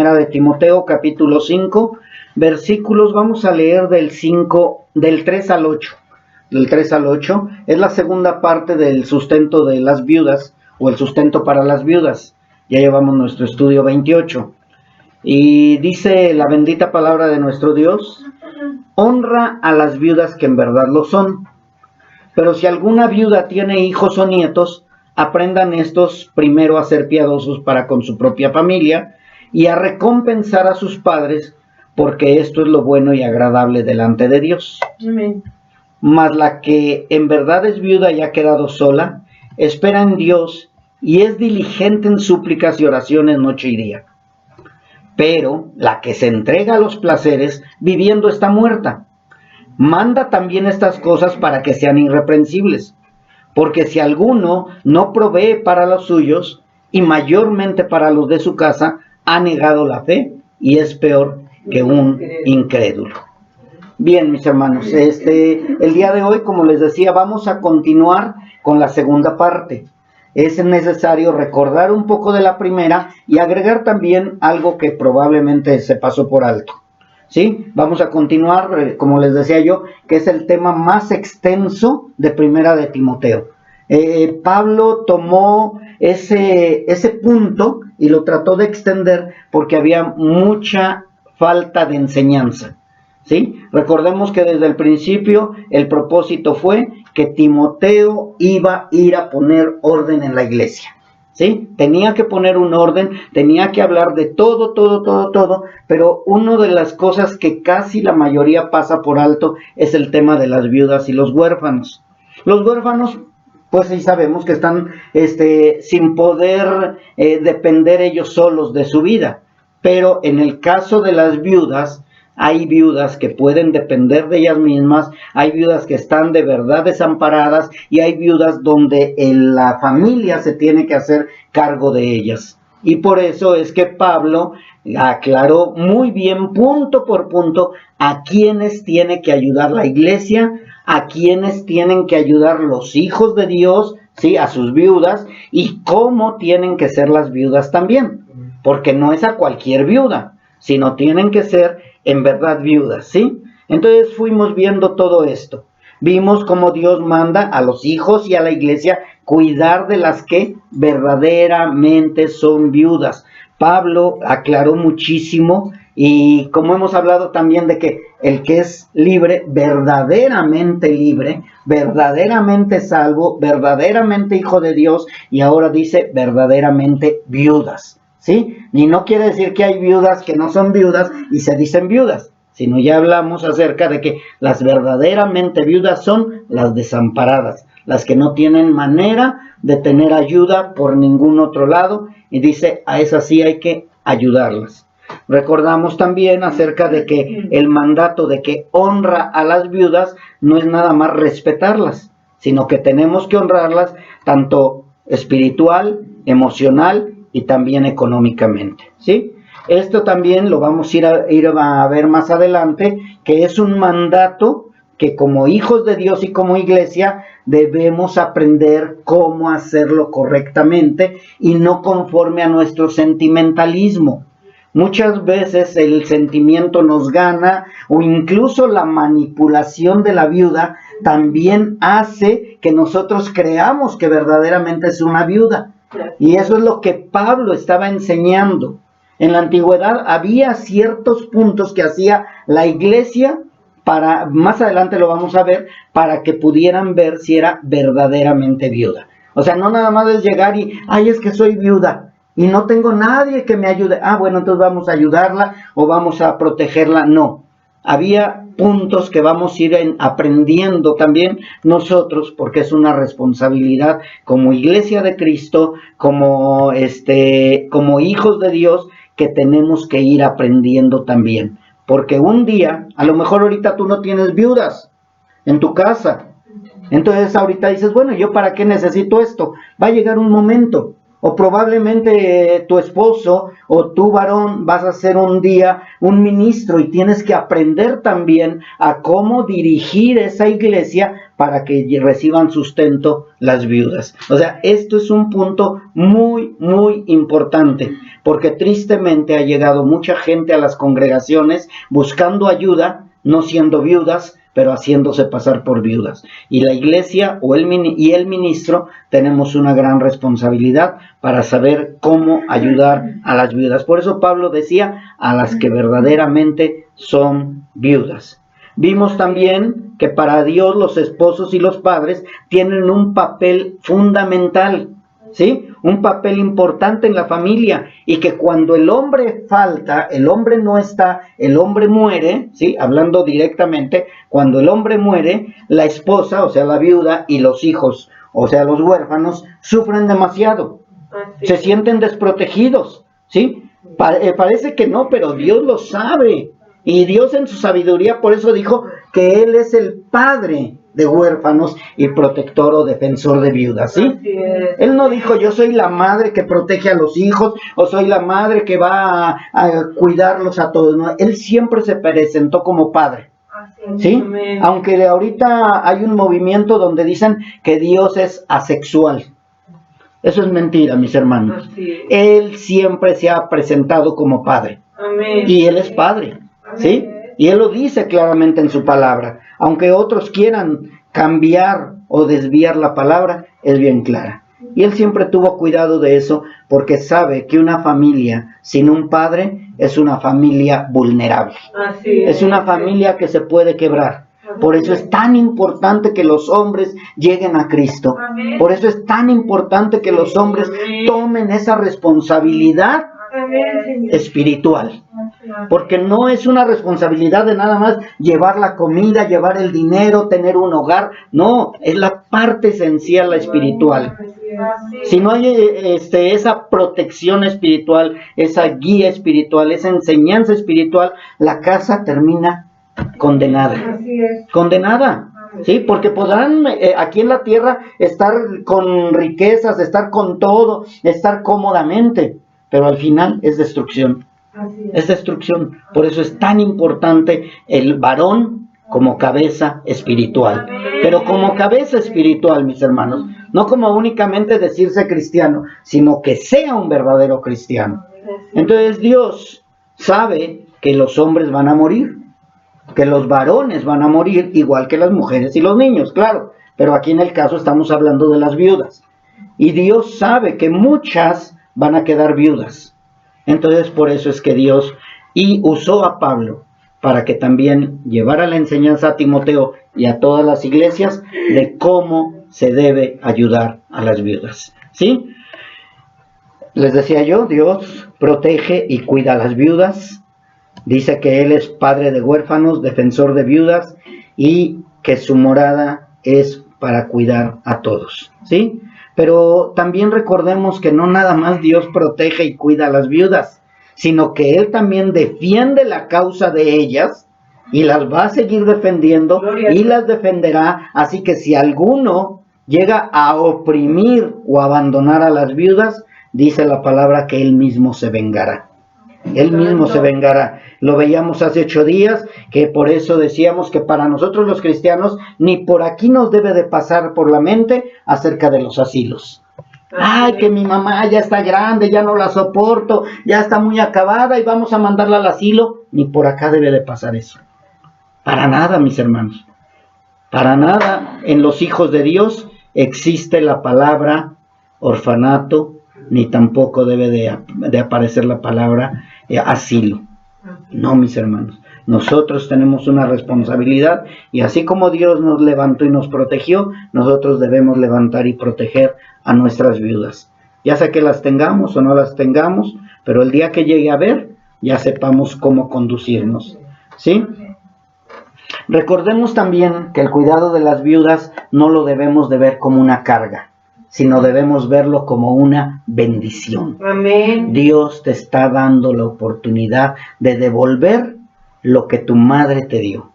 Primera de Timoteo, capítulo 5, versículos, vamos a leer del 3 al 8. Del 3 al 8 es la segunda parte del sustento de las viudas, o el sustento para las viudas. Ya llevamos nuestro estudio 28. Y dice la bendita palabra de nuestro Dios: honra a las viudas que en verdad lo son. Pero si alguna viuda tiene hijos o nietos, aprendan estos primero a ser piadosos para con su propia familia y a recompensar a sus padres, porque esto es lo bueno y agradable delante de Dios. Amén. Mas la que en verdad es viuda y ha quedado sola, espera en Dios y es diligente en súplicas y oraciones noche y día. Pero la que se entrega a los placeres, viviendo está muerta. Manda también estas cosas para que sean irreprensibles. Porque si alguno no provee para los suyos, y mayormente para los de su casa, ha negado la fe y es peor que un incrédulo. Bien, mis hermanos, el día de hoy, como les decía, vamos a continuar con la segunda parte. Es necesario recordar un poco de la primera y agregar también algo que probablemente se pasó por alto. ¿Sí? Vamos a continuar, como les decía yo, que es el tema más extenso de Primera de Timoteo. Pablo tomó ese punto y lo trató de extender porque había mucha falta de enseñanza. ¿Sí? Recordemos que desde el principio el propósito fue que Timoteo iba a ir a poner orden en la iglesia. ¿Sí? Tenía que poner un orden, tenía que hablar de todo, pero una de las cosas que casi la mayoría pasa por alto es el tema de las viudas y los huérfanos. Los huérfanos, pues sí sabemos que están sin poder depender ellos solos de su vida, pero en el caso de las viudas, hay viudas que pueden depender de ellas mismas, hay viudas que están de verdad desamparadas y hay viudas donde la familia se tiene que hacer cargo de ellas. Y por eso es que Pablo aclaró muy bien, punto por punto, a quienes tiene que ayudar la iglesia, a quienes tienen que ayudar los hijos de Dios, ¿sí? A sus viudas, y cómo tienen que ser las viudas también, porque no es a cualquier viuda, sino tienen que ser en verdad viudas, ¿sí? Entonces fuimos viendo todo esto. Vimos cómo Dios manda a los hijos y a la iglesia cuidar de las que verdaderamente son viudas. Pablo aclaró muchísimo y como hemos hablado también de que el que es libre, verdaderamente salvo, verdaderamente hijo de Dios, y ahora dice verdaderamente viudas. ¿Sí? Y no quiere decir que hay viudas que no son viudas y se dicen viudas, sino ya hablamos acerca de que las verdaderamente viudas son las desamparadas, las que no tienen manera de tener ayuda por ningún otro lado, y dice, a esas sí hay que ayudarlas. Recordamos también acerca de que el mandato de que honra a las viudas no es nada más respetarlas, sino que tenemos que honrarlas tanto espiritual, emocional y también económicamente, ¿sí? Esto también lo vamos a ir a ver más adelante, que es un mandato que como hijos de Dios y como iglesia debemos aprender cómo hacerlo correctamente y no conforme a nuestro sentimentalismo. Muchas veces el sentimiento nos gana o incluso la manipulación de la viuda también hace que nosotros creamos que verdaderamente es una viuda. Y eso es lo que Pablo estaba enseñando. En la antigüedad había ciertos puntos que hacía la iglesia para, más adelante lo vamos a ver, para que pudieran ver si era verdaderamente viuda. O sea, no nada más es llegar y, ay, es que soy viuda y no tengo nadie que me ayude. Ah, bueno, entonces vamos a ayudarla o vamos a protegerla. No. Había puntos que vamos a ir aprendiendo también nosotros, porque es una responsabilidad como iglesia de Cristo, como hijos de Dios, que tenemos que ir aprendiendo también. Porque un día, a lo mejor ahorita tú no tienes viudas en tu casa. Entonces ahorita dices, bueno, ¿yo para qué necesito esto? Va a llegar un momento. O probablemente tu esposo o tu varón vas a ser un día un ministro y tienes que aprender también a cómo dirigir esa iglesia para que reciban sustento las viudas. O sea, esto es un punto muy, muy importante, porque tristemente ha llegado mucha gente a las congregaciones buscando ayuda, no siendo viudas, pero haciéndose pasar por viudas. Y la iglesia y el ministro tenemos una gran responsabilidad para saber cómo ayudar a las viudas. Por eso Pablo decía, a las que verdaderamente son viudas. Vimos también que para Dios los esposos y los padres tienen un papel fundamental, ¿sí? Un papel importante en la familia, y que cuando el hombre falta, el hombre no está, el hombre muere, ¿sí? Hablando directamente, cuando el hombre muere, la esposa, o sea, la viuda, y los hijos, o sea, los huérfanos, sufren demasiado, se sienten desprotegidos, ¿sí? Parece que no, pero Dios lo sabe, y Dios en su sabiduría por eso dijo que Él es el padre de huérfanos y protector o defensor de viudas, ¿sí? Él no dijo, yo soy la madre que protege a los hijos, o soy la madre que va a cuidarlos a todos, ¿no? Él siempre se presentó como padre, ¿sí? Aunque ahorita hay un movimiento donde dicen que Dios es asexual. Eso es mentira, mis hermanos. Él siempre se ha presentado como padre. Y Él es padre, ¿sí? Y Él lo dice claramente en su palabra. Aunque otros quieran cambiar o desviar la palabra, es bien clara. Y Él siempre tuvo cuidado de eso, porque sabe que una familia sin un padre es una familia vulnerable. Es una familia que se puede quebrar. Por eso es tan importante que los hombres lleguen a Cristo. Por eso es tan importante que los hombres tomen esa responsabilidad espiritual. Porque no es una responsabilidad de nada más llevar la comida, llevar el dinero, tener un hogar. No, es la parte esencial, la espiritual. Si no hay esa protección espiritual, esa guía espiritual, esa enseñanza espiritual, la casa termina condenada. Condenada. Sí, porque podrán aquí en la tierra estar con riquezas, estar con todo, estar cómodamente, pero al final es destrucción. Es destrucción. Por eso es tan importante el varón como cabeza espiritual. Pero como cabeza espiritual, mis hermanos, no como únicamente decirse cristiano, sino que sea un verdadero cristiano. Entonces Dios sabe que los hombres van a morir, que los varones van a morir, igual que las mujeres y los niños, claro. Pero aquí en el caso estamos hablando de las viudas. Y Dios sabe que muchas van a quedar viudas. Entonces por eso es que Dios usó a Pablo para que también llevara la enseñanza a Timoteo y a todas las iglesias de cómo se debe ayudar a las viudas, ¿sí? Les decía yo, Dios protege y cuida a las viudas. Dice que Él es padre de huérfanos, defensor de viudas, y que su morada es para cuidar a todos, ¿sí? Pero también recordemos que no nada más Dios protege y cuida a las viudas, sino que Él también defiende la causa de ellas y las va a seguir defendiendo y las defenderá. Así que si alguno llega a oprimir o abandonar a las viudas, dice la palabra que Él mismo se vengará. Él mismo se vengará. Lo veíamos hace 8 días, que por eso decíamos que para nosotros los cristianos ni por aquí nos debe de pasar por la mente acerca de los asilos. Ay, que mi mamá ya está grande, ya no la soporto, ya está muy acabada y vamos a mandarla al asilo. Ni por acá debe de pasar eso. Para nada, mis hermanos. Para nada en los hijos de Dios existe la palabra orfanato, ni tampoco debe de aparecer la palabra asilo. No, mis hermanos, nosotros tenemos una responsabilidad, y así como Dios nos levantó y nos protegió, nosotros debemos levantar y proteger a nuestras viudas, ya sea que las tengamos o no las tengamos, pero el día que llegue a ver, ya sepamos cómo conducirnos, ¿sí? Recordemos también que el cuidado de las viudas no lo debemos de ver como una carga, sino debemos verlo como una bendición. Amén. Dios te está dando la oportunidad de devolver lo que tu madre te dio,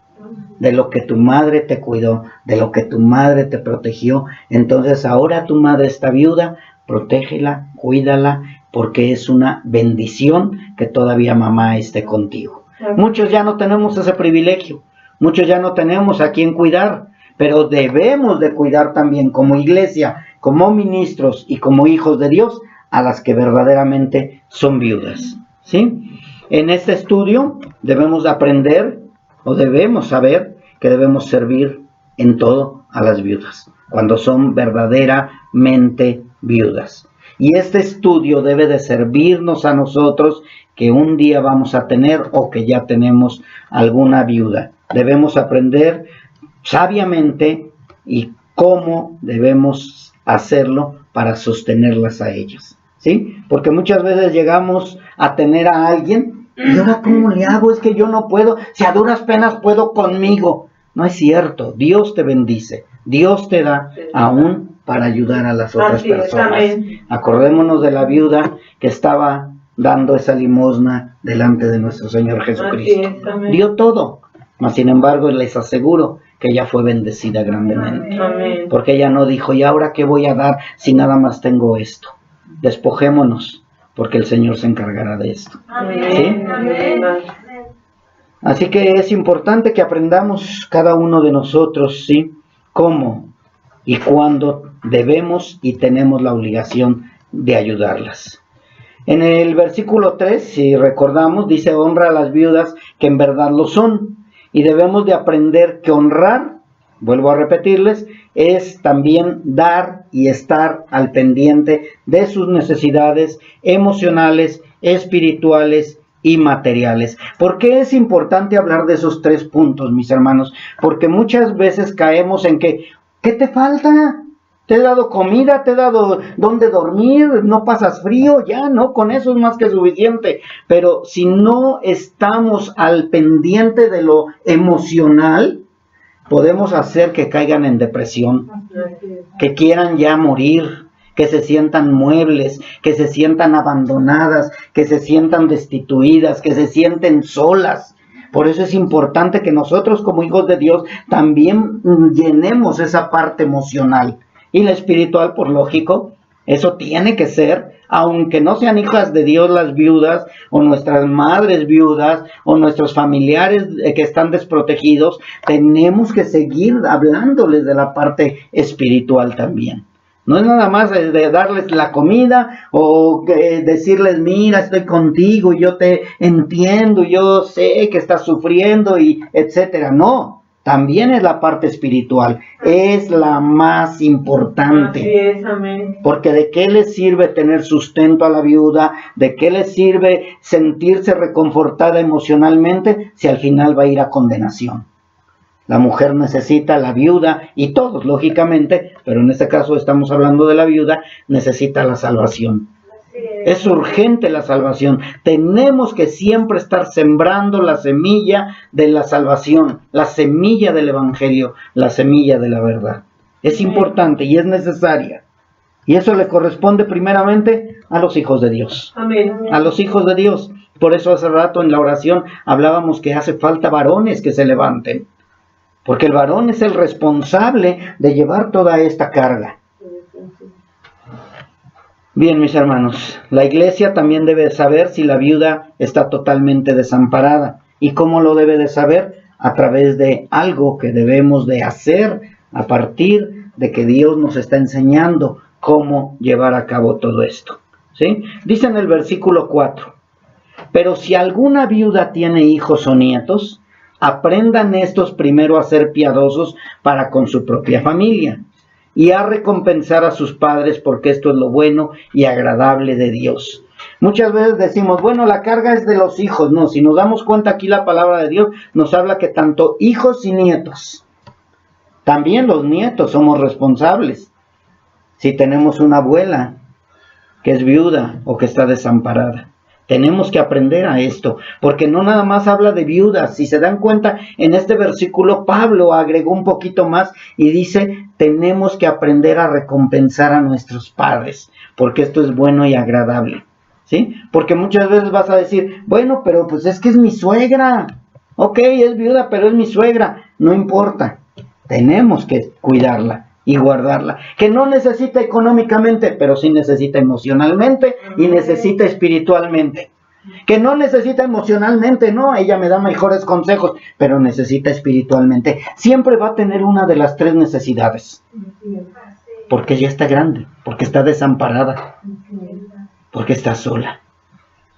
de lo que tu madre te cuidó, de lo que tu madre te protegió. Entonces ahora tu madre está viuda, protégela, cuídala, porque es una bendición que todavía mamá esté contigo. Muchos ya no tenemos ese privilegio, muchos ya no tenemos a quien cuidar, pero debemos de cuidar también como iglesia, como ministros y como hijos de Dios a las que verdaderamente son viudas, ¿sí? En este estudio debemos aprender o debemos saber que debemos servir en todo a las viudas, cuando son verdaderamente viudas. Y este estudio debe de servirnos a nosotros que un día vamos a tener o que ya tenemos alguna viuda. Debemos aprender sabiamente y cómo debemos hacerlo para sostenerlas a ellas, ¿sí? Porque muchas veces llegamos a tener a alguien y ahora ¿cómo le hago? Es que yo no puedo, si a duras penas puedo conmigo. No es cierto, Dios te bendice, Dios te da aún para ayudar a las otras personas. Acordémonos de la viuda que estaba dando esa limosna delante de nuestro Señor Jesucristo. Dio todo, mas sin embargo les aseguro que ella fue bendecida grandemente. Amén. Porque ella no dijo, ¿y ahora qué voy a dar si nada más tengo esto? Despojémonos, porque el Señor se encargará de esto. Amén. ¿Sí? Amén. Así que es importante que aprendamos cada uno de nosotros, ¿sí? Cómo y cuándo debemos y tenemos la obligación de ayudarlas. En el versículo 3, si recordamos, dice, honra a las viudas que en verdad lo son. Y debemos de aprender que honrar, vuelvo a repetirles, es también dar y estar al pendiente de sus necesidades emocionales, espirituales y materiales. ¿Por qué es importante hablar de esos 3 puntos, mis hermanos? Porque muchas veces caemos en que, ¿qué te falta? Te he dado comida, te he dado dónde dormir, no pasas frío, ya, ¿no? Con eso es más que suficiente. Pero si no estamos al pendiente de lo emocional, podemos hacer que caigan en depresión, que quieran ya morir, que se sientan muebles, que se sientan abandonadas, que se sientan destituidas, que se sienten solas. Por eso es importante que nosotros como hijos de Dios también llenemos esa parte emocional. Y la espiritual, por lógico, eso tiene que ser, aunque no sean hijas de Dios las viudas, o nuestras madres viudas, o nuestros familiares que están desprotegidos, tenemos que seguir hablándoles de la parte espiritual también. No es nada más de darles la comida o decirles, mira, estoy contigo, yo te entiendo, yo sé que estás sufriendo, y etcétera. No. También es la parte espiritual, es la más importante. Así es, amén. Porque ¿de qué le sirve tener sustento a la viuda? ¿De qué le sirve sentirse reconfortada emocionalmente si al final va a ir a condenación? La mujer necesita, la viuda, y todos, lógicamente, pero en este caso estamos hablando de la viuda, necesita la salvación. Es urgente la salvación. Tenemos que siempre estar sembrando la semilla de la salvación, la semilla del evangelio, la semilla de la verdad. Es importante y es necesaria. Y eso le corresponde primeramente a los hijos de Dios. Amén. A los hijos de Dios. Por eso hace rato en la oración hablábamos que hace falta varones que se levanten. Porque el varón es el responsable de llevar toda esta carga. Bien, mis hermanos, la iglesia también debe saber si la viuda está totalmente desamparada. ¿Y cómo lo debe de saber? A través de algo que debemos de hacer a partir de que Dios nos está enseñando cómo llevar a cabo todo esto. ¿Sí? Dice en el versículo 4, pero si alguna viuda tiene hijos o nietos, aprendan estos primero a ser piadosos para con su propia familia, y a recompensar a sus padres, porque esto es lo bueno y agradable de Dios. Muchas veces decimos, bueno, la carga es de los hijos. No, si nos damos cuenta aquí la palabra de Dios nos habla que tanto hijos y nietos, también los nietos somos responsables. Si tenemos una abuela que es viuda o que está desamparada, tenemos que aprender a esto, porque no nada más habla de viudas. Si se dan cuenta, en este versículo Pablo agregó un poquito más y dice, tenemos que aprender a recompensar a nuestros padres, porque esto es bueno y agradable, ¿sí? Porque muchas veces vas a decir, bueno, pero pues es que es mi suegra. Ok, es viuda, pero es mi suegra. No importa, tenemos que cuidarla, y guardarla. Que no necesita económicamente, pero sí necesita emocionalmente y necesita espiritualmente. Que no necesita emocionalmente, no, ella me da mejores consejos, pero necesita espiritualmente. Siempre va a tener una de las tres necesidades. Porque ella está grande, porque está desamparada, porque está sola.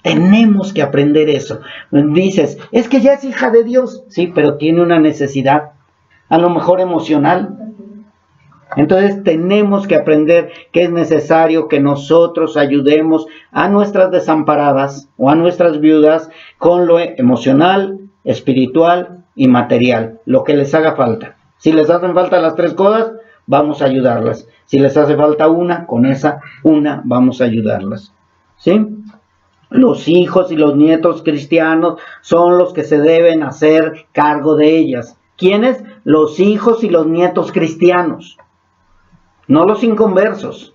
Tenemos que aprender eso. Dices, es que ya es hija de Dios. Sí, pero tiene una necesidad, a lo mejor emocional. Entonces tenemos que aprender que es necesario que nosotros ayudemos a nuestras desamparadas o a nuestras viudas con lo emocional, espiritual y material, lo que les haga falta. Si les hacen falta las tres cosas, vamos a ayudarlas. Si les hace falta una, con esa una vamos a ayudarlas. ¿Sí? Los hijos y los nietos cristianos son los que se deben hacer cargo de ellas. ¿Quiénes? Los hijos y los nietos cristianos. No los inconversos,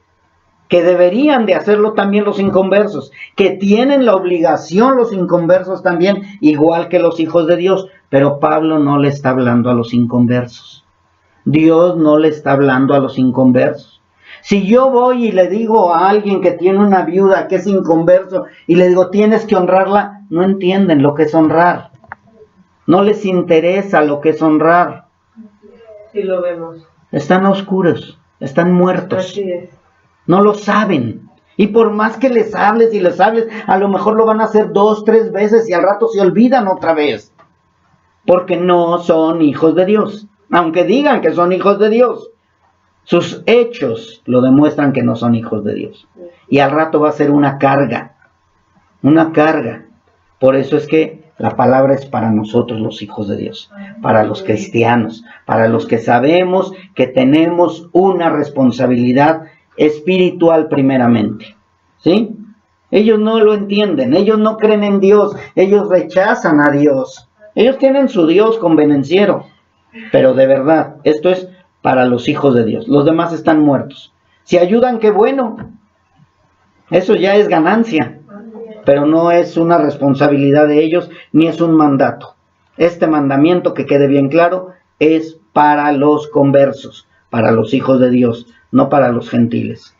que deberían de hacerlo también los inconversos, que tienen la obligación los inconversos también, igual que los hijos de Dios. Pero Pablo no le está hablando a los inconversos. Dios no le está hablando a los inconversos. Si yo voy y le digo a alguien que tiene una viuda que es inconverso y le digo tienes que honrarla, no entienden lo que es honrar. No les interesa lo que es honrar. Sí lo vemos. Están oscuros. Están muertos. Así es. No lo saben. Y por más que les hables y les hables, a lo mejor lo van a hacer 2, 3 veces y al rato se olvidan otra vez. Porque no son hijos de Dios. Aunque digan que son hijos de Dios, sus hechos lo demuestran que no son hijos de Dios. Y al rato va a ser una carga. Una carga. Por eso es que la palabra es para nosotros los hijos de Dios, para los cristianos, para los que sabemos que tenemos una responsabilidad espiritual primeramente. ¿Sí? Ellos no lo entienden, ellos no creen en Dios, ellos rechazan a Dios. Ellos tienen su Dios convenenciero, pero de verdad, esto es para los hijos de Dios. Los demás están muertos. Si ayudan, qué bueno. Eso ya es ganancia. Pero no es una responsabilidad de ellos, ni es un mandato. Este mandamiento, que quede bien claro, es para los conversos, para los hijos de Dios, no para los gentiles.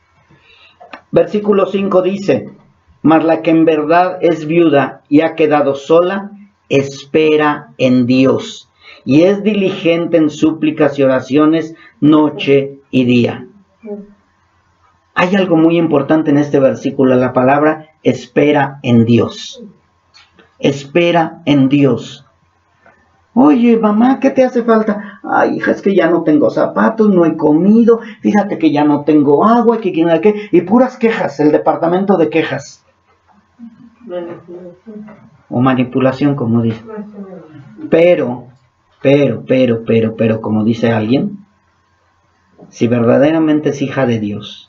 Versículo 5 dice, mas la que en verdad es viuda y ha quedado sola, espera en Dios, y es diligente en súplicas y oraciones noche y día. Hay algo muy importante en este versículo, la palabra espera en Dios. Espera en Dios. Oye, mamá, ¿qué te hace falta? Ay, hija, es que ya no tengo zapatos, no he comido, fíjate que ya no tengo agua, que quién sabe qué, y puras quejas, el departamento de quejas. O manipulación, como dice. Pero, como dice alguien, si verdaderamente es hija de Dios,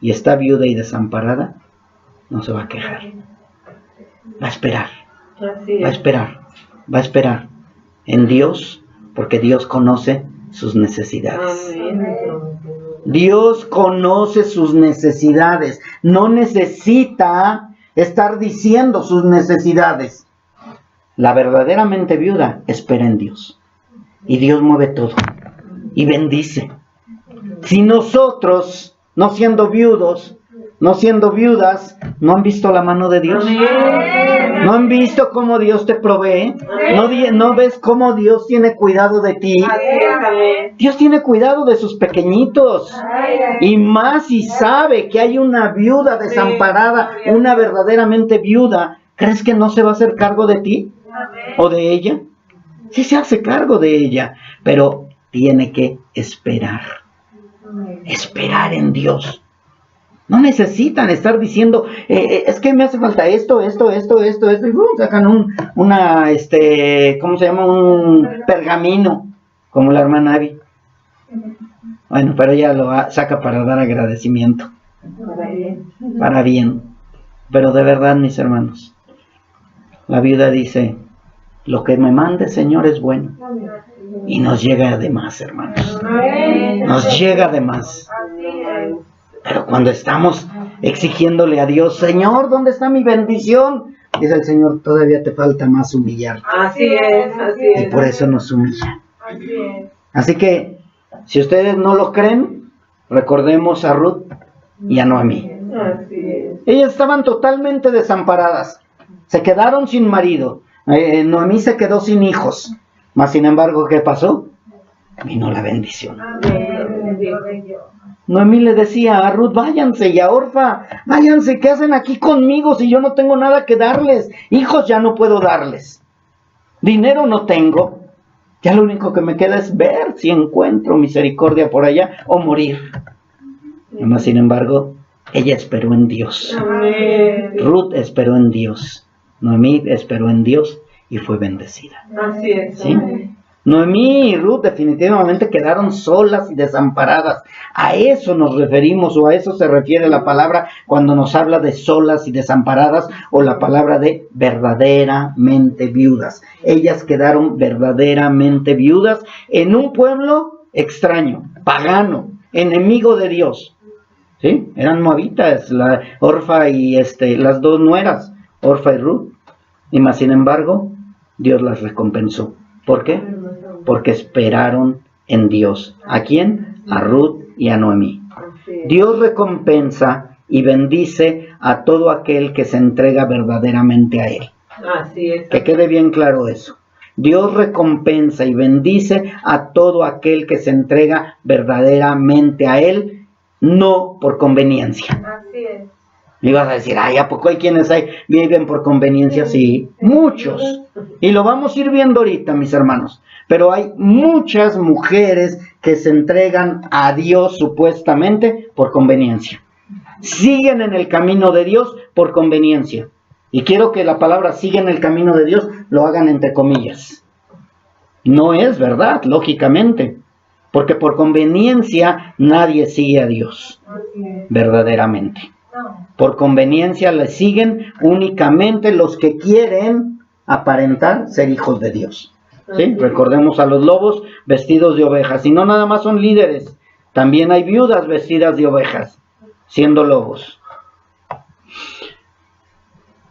y está viuda y desamparada, no se va a quejar. Va a esperar. Va a esperar. Va a esperar en Dios, porque Dios conoce sus necesidades. Dios conoce sus necesidades. No necesita estar diciendo sus necesidades. La verdaderamente viuda espera en Dios. Y Dios mueve todo. Y bendice. Si nosotros, no siendo viudos, no siendo viudas, no han visto la mano de Dios. No han visto cómo Dios te provee. No ves cómo Dios tiene cuidado de ti. Dios tiene cuidado de sus pequeñitos. Y más si sabe que hay una viuda desamparada, una verdaderamente viuda, ¿crees que no se va a hacer cargo de ti? ¿O de ella? Sí se hace cargo de ella, pero tiene que esperar. Esperar en Dios. No necesitan estar diciendo, es que me hace falta esto, y sacan ¿cómo se llama? Un pergamino, como la hermana Abby. Bueno, pero ella lo saca para dar agradecimiento. Para bien. Pero de verdad, mis hermanos, la viuda dice, lo que me mande, Señor, es bueno. Y nos llega de más, hermanos. Nos llega de más. Pero cuando estamos exigiéndole a Dios, Señor, ¿dónde está mi bendición? Dice el Señor, todavía te falta más humillar. Así es. Y por eso nos humilla. Así es. Así que, si ustedes no lo creen, Recordemos a Ruth y a Noemí. Así es. Ellas estaban totalmente desamparadas. Se quedaron sin marido. Noemí se quedó sin hijos. Mas sin embargo, ¿qué pasó? Vino la bendición. Noemí le decía a Ruth, váyanse, y a Orfa, váyanse, ¿qué hacen aquí conmigo si yo no tengo nada que darles? Hijos ya no puedo darles. Dinero no tengo. Ya lo único que me queda es ver si encuentro misericordia por allá o morir. Mas sin embargo, ella esperó en Dios. Amén. Ruth esperó en Dios. Noemí esperó en Dios y fue bendecida. Así es. ¿Sí? Noemí y Ruth definitivamente quedaron solas y desamparadas. A eso nos referimos, o a eso se refiere la palabra cuando nos habla de solas y desamparadas, o la palabra de verdaderamente viudas. Ellas quedaron verdaderamente viudas en un pueblo extraño, pagano, enemigo de Dios. ¿Sí? Eran moabitas, Orfa y las dos nueras, Orfa y Ruth. Y más sin embargo, Dios las recompensó. ¿Por qué? Porque esperaron en Dios. ¿A quién? A Ruth y a Noemí. Dios recompensa y bendice a todo aquel que se entrega verdaderamente a Él. Así es. Que quede bien claro eso. Dios recompensa y bendice a todo aquel que se entrega verdaderamente a Él, no por conveniencia. Así es. Me ibas a decir, ay, ¿a poco hay quienes viven por conveniencia? Sí, muchos. Y lo vamos a ir viendo ahorita, mis hermanos. Pero hay muchas mujeres que se entregan a Dios supuestamente por conveniencia. Siguen en el camino de Dios por conveniencia. Y quiero que la palabra siguen el camino de Dios lo hagan entre comillas. No es verdad, lógicamente. Porque por conveniencia nadie sigue a Dios verdaderamente. Por conveniencia le siguen únicamente los que quieren aparentar ser hijos de Dios. ¿Sí? Recordemos a los lobos vestidos de ovejas. Y no nada más son líderes, también hay viudas vestidas de ovejas, siendo lobos.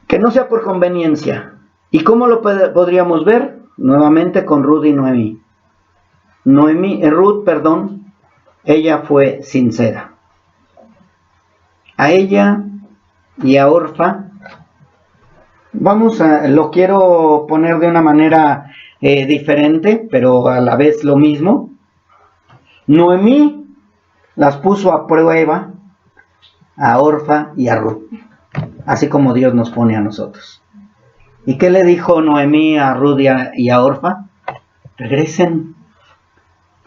Que no sea por conveniencia. ¿Y cómo lo podríamos ver? Nuevamente con Ruth y Noemí. Ruth, ella fue sincera. A ella y a Orfa, lo quiero poner de una manera diferente, pero a la vez lo mismo. Noemí las puso a prueba a Orfa y a Ruth, así como Dios nos pone a nosotros. ¿Y qué le dijo Noemí a Ruth y a Orfa? Regresen,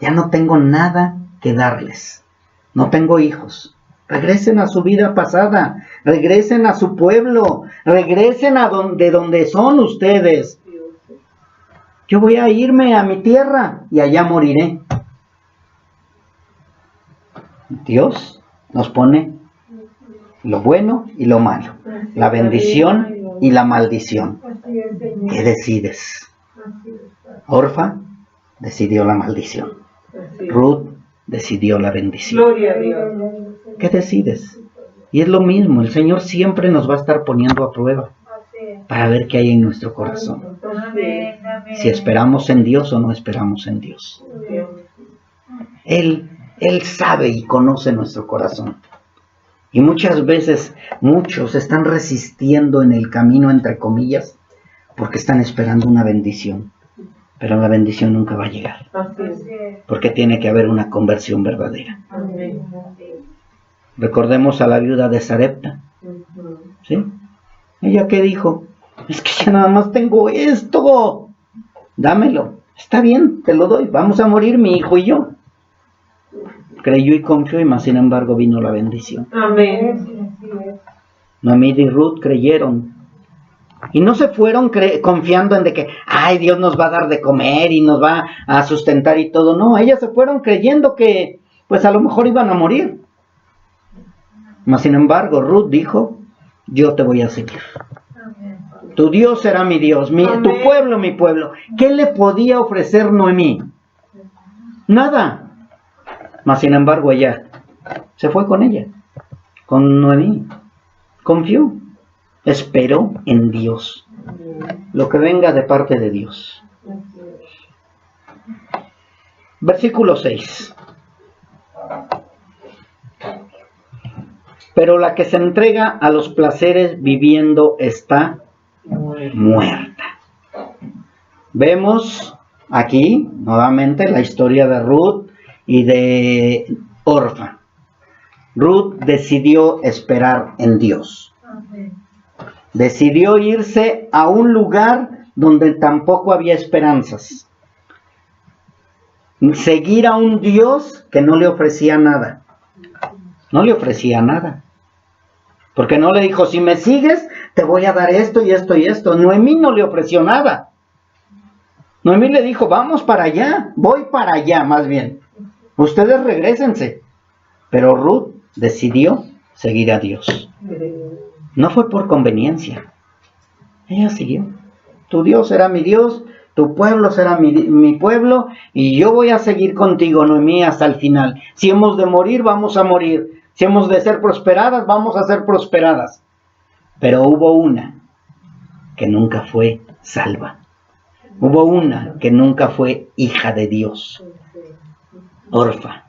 ya no tengo nada que darles, no tengo hijos. Regresen a su vida pasada, regresen a su pueblo, regresen a donde son ustedes. Yo voy a irme a mi tierra y allá moriré. Dios nos pone lo bueno y lo malo, la bendición y la maldición. ¿Qué decides? Orfa decidió la maldición. Ruth decidió la bendición. Gloria a Dios. ¿Qué decides? Y es lo mismo, el Señor siempre nos va a estar poniendo a prueba para ver qué hay en nuestro corazón. Si esperamos en Dios o no esperamos en Dios. Él sabe y conoce nuestro corazón. Y muchas veces, muchos están resistiendo en el camino, entre comillas, porque están esperando una bendición. Pero la bendición nunca va a llegar. Porque tiene que haber una conversión verdadera. Recordemos a la viuda de Sarepta. ¿Sí? ¿Ella qué dijo? Es que ya nada más tengo esto. Dámelo. Está bien, te lo doy. Vamos a morir mi hijo y yo. Creyó y confió y más sin embargo vino la bendición. Amén. Noemí y Ruth creyeron. Y no se fueron confiando en de que, ay, Dios nos va a dar de comer y nos va a sustentar y todo. No, ellas se fueron creyendo que, pues a lo mejor iban a morir. Mas sin embargo, Ruth dijo, yo te voy a seguir. Tu Dios será mi Dios, tu pueblo mi pueblo. ¿Qué le podía ofrecer Noemí? Nada. Mas sin embargo, ella se fue con ella, con Noemí. Confió. Esperó en Dios. Lo que venga de parte de Dios. Versículo 6. pero la que se entrega a los placeres viviendo está muerta. Vemos aquí nuevamente la historia de Ruth y de Orfa. Ruth decidió esperar en Dios. Decidió irse a un lugar donde tampoco había esperanzas. Seguir a un Dios que no le ofrecía nada. No le ofrecía nada. Porque no le dijo, si me sigues, te voy a dar esto y esto y esto. Noemí no le ofreció nada. Noemí le dijo, vamos para allá, voy para allá más bien. Ustedes regrésense. Pero Ruth decidió seguir a Dios. No fue por conveniencia. Ella siguió. Tu Dios será mi Dios, tu pueblo será mi pueblo, y yo voy a seguir contigo, Noemí, hasta el final. Si hemos de morir, vamos a morir. Si hemos de ser prosperadas, vamos a ser prosperadas. Pero hubo una que nunca fue salva. Hubo una que nunca fue hija de Dios. Orfa.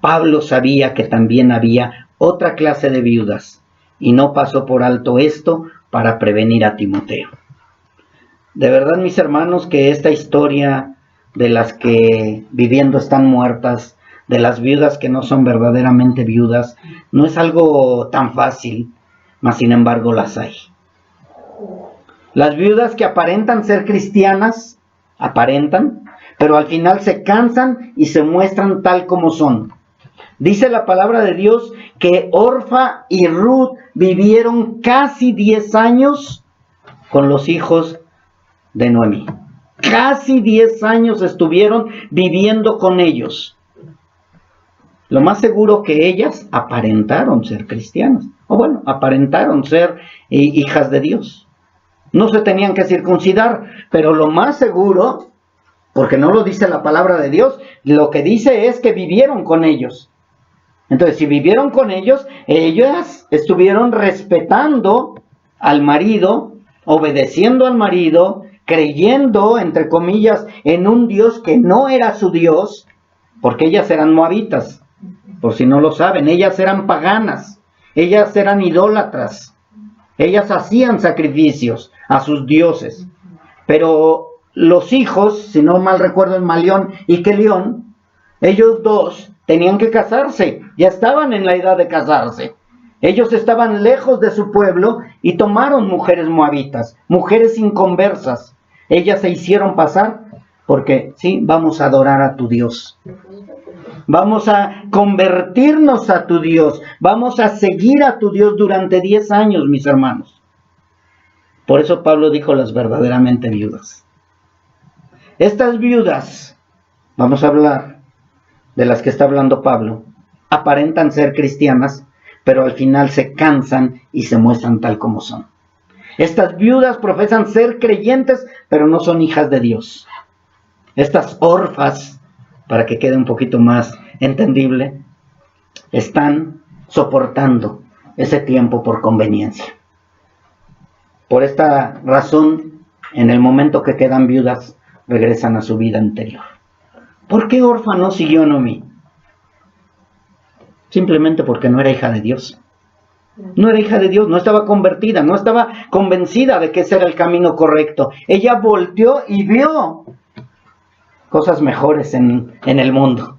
Pablo sabía que también había otra clase de viudas y no pasó por alto esto para prevenir a Timoteo. De verdad, mis hermanos, que esta historia de las que viviendo están muertas, de las viudas que no son verdaderamente viudas, no es algo tan fácil, mas sin embargo las hay. Las viudas que aparentan ser cristianas, aparentan, pero al final se cansan y se muestran tal como son. Dice la palabra de Dios que Orfa y Ruth vivieron casi 10 años con los hijos de Noemí. Casi 10 años estuvieron viviendo con ellos. Lo más seguro que ellas aparentaron ser cristianas. O bueno, aparentaron ser hijas de Dios. No se tenían que circuncidar, pero lo más seguro, porque no lo dice la palabra de Dios, lo que dice es que vivieron con ellos. Entonces, si vivieron con ellos, ellas estuvieron respetando al marido, obedeciendo al marido, creyendo, entre comillas, en un Dios que no era su Dios, porque ellas eran moabitas, por si no lo saben, ellas eran paganas, ellas eran idólatras, ellas hacían sacrificios a sus dioses, pero los hijos, si no mal recuerdo, Malión y Kelión, ellos dos tenían que casarse, ya estaban en la edad de casarse. Ellos estaban lejos de su pueblo y tomaron mujeres moabitas, mujeres inconversas. Ellas se hicieron pasar porque, sí, vamos a adorar a tu Dios. Vamos a convertirnos a tu Dios. Vamos a seguir a tu Dios durante 10 años, mis hermanos. Por eso Pablo dijo las verdaderamente viudas. Estas viudas, vamos a hablar de las que está hablando Pablo, aparentan ser cristianas, pero al final se cansan y se muestran tal como son. Estas viudas profesan ser creyentes, pero no son hijas de Dios. Estas orfas, para que quede un poquito más entendible, están soportando ese tiempo por conveniencia. Por esta razón, en el momento que quedan viudas, regresan a su vida anterior. ¿Por qué Orfa no siguió a Noemí? Simplemente porque no era hija de Dios. No era hija de Dios, no estaba convertida, no estaba convencida de que ese era el camino correcto. Ella volteó y vio cosas mejores en el mundo.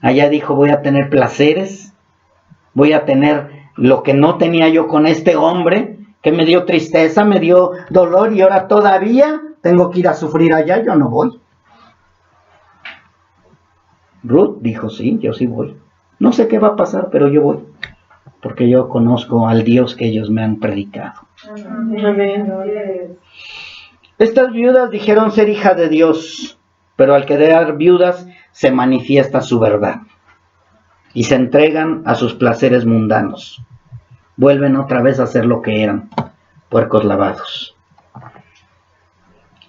Allá dijo, voy a tener placeres, voy a tener lo que no tenía yo con este hombre, que me dio tristeza, me dio dolor y ahora todavía tengo que ir a sufrir allá, yo no voy. Ruth dijo, sí, yo sí voy. No sé qué va a pasar, pero yo voy, porque yo conozco al Dios que ellos me han predicado. Amén. Estas viudas dijeron ser hija de Dios, pero al quedar viudas se manifiesta su verdad y se entregan a sus placeres mundanos. Vuelven otra vez a ser lo que eran, puercos lavados.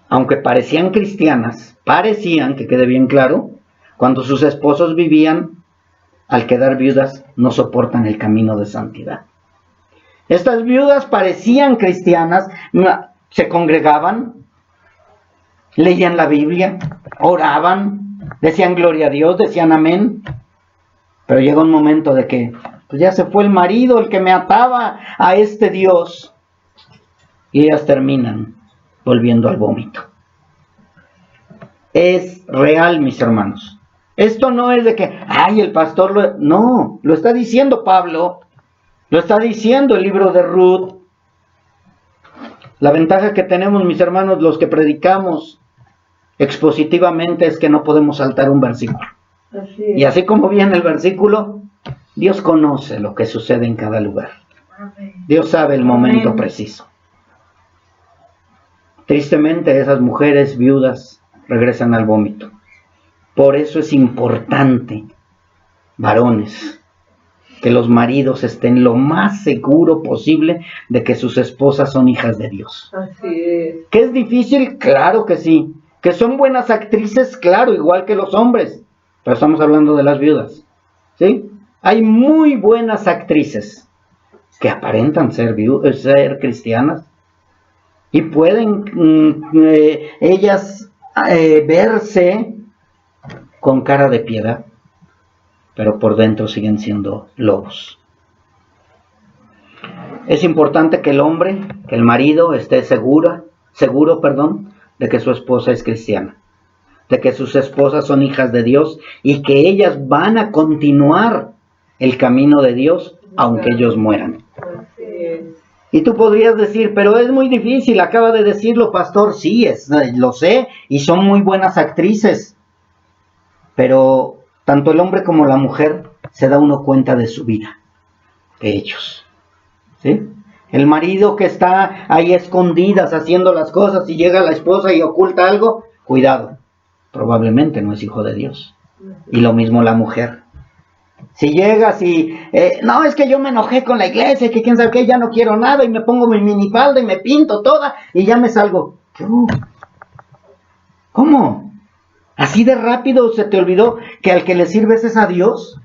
Aunque parecían cristianas, que quede bien claro, cuando sus esposos vivían, al quedar viudas, no soportan el camino de santidad. Estas viudas parecían cristianas, se congregaban, leían la Biblia, oraban, decían gloria a Dios, decían amén, pero llega un momento de que Pues ya se fue el marido, el que me ataba a este Dios. Y ellas terminan volviendo al vómito. Es real, mis hermanos. Esto no es de que, ay, el pastor no, lo está diciendo Pablo, lo está diciendo el libro de Ruth. La ventaja que tenemos, mis hermanos, los que predicamos expositivamente, es que no podemos saltar un versículo. Así es. Y así como viene el versículo, Dios conoce lo que sucede en cada lugar. Dios sabe el momento preciso. Tristemente, esas mujeres viudas regresan al vómito. Por eso es importante, varones, que los maridos estén lo más seguro posible de que sus esposas son hijas de Dios. Así es. ¿Que es difícil? Claro que sí. ¿Que son buenas actrices? Claro, igual que los hombres. Pero estamos hablando de las viudas, ¿sí? Hay muy buenas actrices que aparentan ser cristianas y pueden ellas verse con cara de piedad, pero por dentro siguen siendo lobos. Es importante que el hombre, que el marido esté seguro, de que su esposa es cristiana, de que sus esposas son hijas de Dios y que ellas van a continuar el camino de Dios aunque ellos mueran. Así es. Y tú podrías decir, pero es muy difícil, acaba de decirlo, pastor. Sí, lo sé, y son muy buenas actrices. Pero tanto el hombre como la mujer se da uno cuenta de su vida, de ellos. ¿Sí? El marido que está ahí escondidas haciendo las cosas y llega la esposa y oculta algo, cuidado, probablemente no es hijo de Dios. Y lo mismo la mujer. Si llegas y, no, es que yo me enojé con la iglesia, que quién sabe qué, ya no quiero nada, y me pongo mi minifalda y me pinto toda, y ya me salgo. ¿Qué? ¿Cómo? ¿Así de rápido se te olvidó que al que le sirves es a Dios?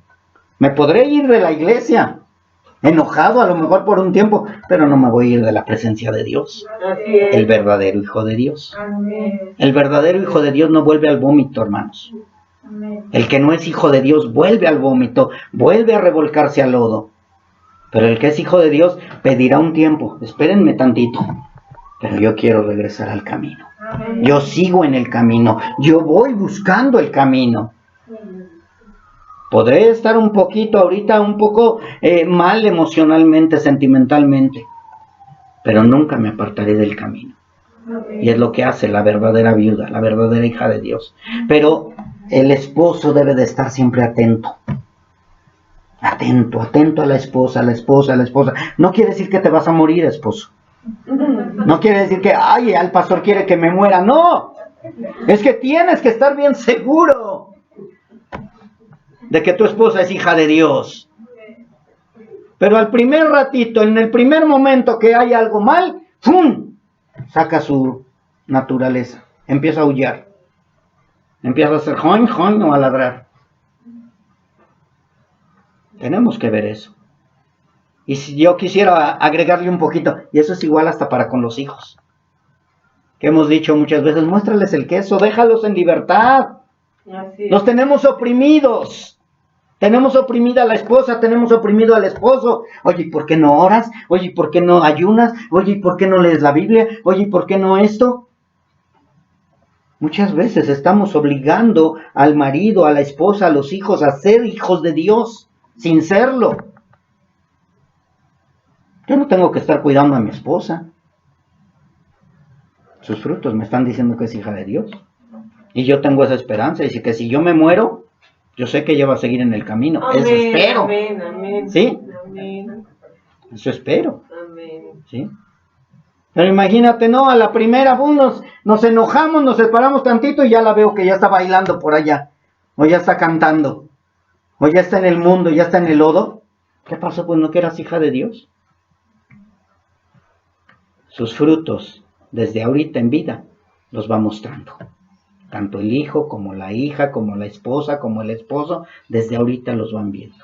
Me podré ir de la iglesia, enojado a lo mejor por un tiempo, pero no me voy a ir de la presencia de Dios. Así es. El verdadero hijo de Dios. Amén. El verdadero hijo de Dios no vuelve al vómito, hermanos. El que no es hijo de Dios vuelve al vómito, vuelve a revolcarse al lodo. Pero el que es hijo de Dios pedirá un tiempo. Espérenme tantito, pero yo quiero regresar al camino. Yo sigo en el camino, yo voy buscando el camino. Podré estar un poquito ahorita, un poco mal emocionalmente, sentimentalmente, pero nunca me apartaré del camino. Y es lo que hace la verdadera viuda, la verdadera hija de Dios. Pero el esposo debe de estar siempre atento. Atento a la esposa, a la esposa, a la esposa. No quiere decir que te vas a morir, esposo. No quiere decir que, ay, el pastor quiere que me muera. No, es que tienes que estar bien seguro de que tu esposa es hija de Dios. Pero al primer ratito, en el primer momento que hay algo mal, ¡fum!, saca su naturaleza, empieza a aullar, empieza a hacer join, join o a ladrar. Tenemos que ver eso. Y si yo quisiera agregarle un poquito, y eso es igual hasta para con los hijos, que hemos dicho muchas veces, muéstrales el queso, déjalos en libertad. Así es. Los tenemos oprimidos. Tenemos oprimida a la esposa, tenemos oprimido al esposo. Oye, ¿por qué no oras? Oye, ¿por qué no ayunas? Oye, ¿por qué no lees la Biblia? Oye, ¿por qué no esto? Muchas veces estamos obligando al marido, a la esposa, a los hijos a ser hijos de Dios, sin serlo. Yo no tengo que estar cuidando a mi esposa. Sus frutos me están diciendo que es hija de Dios. Y yo tengo esa esperanza. Y que si yo me muero, yo sé que ella va a seguir en el camino. Amén, Eso espero. amén, amén. ¿Sí? Amén. Eso espero. Amén. ¿Sí? Pero imagínate, ¿no? A la primera nos enojamos, nos separamos tantito y ya la veo que ya está bailando por allá. O ya está cantando. O ya está en el mundo, ya está en el lodo. ¿Qué pasó? Pues no que eras hija de Dios. Sus frutos, desde ahorita en vida, los va mostrando. Tanto el hijo, como la hija, como la esposa, como el esposo, desde ahorita los van viendo.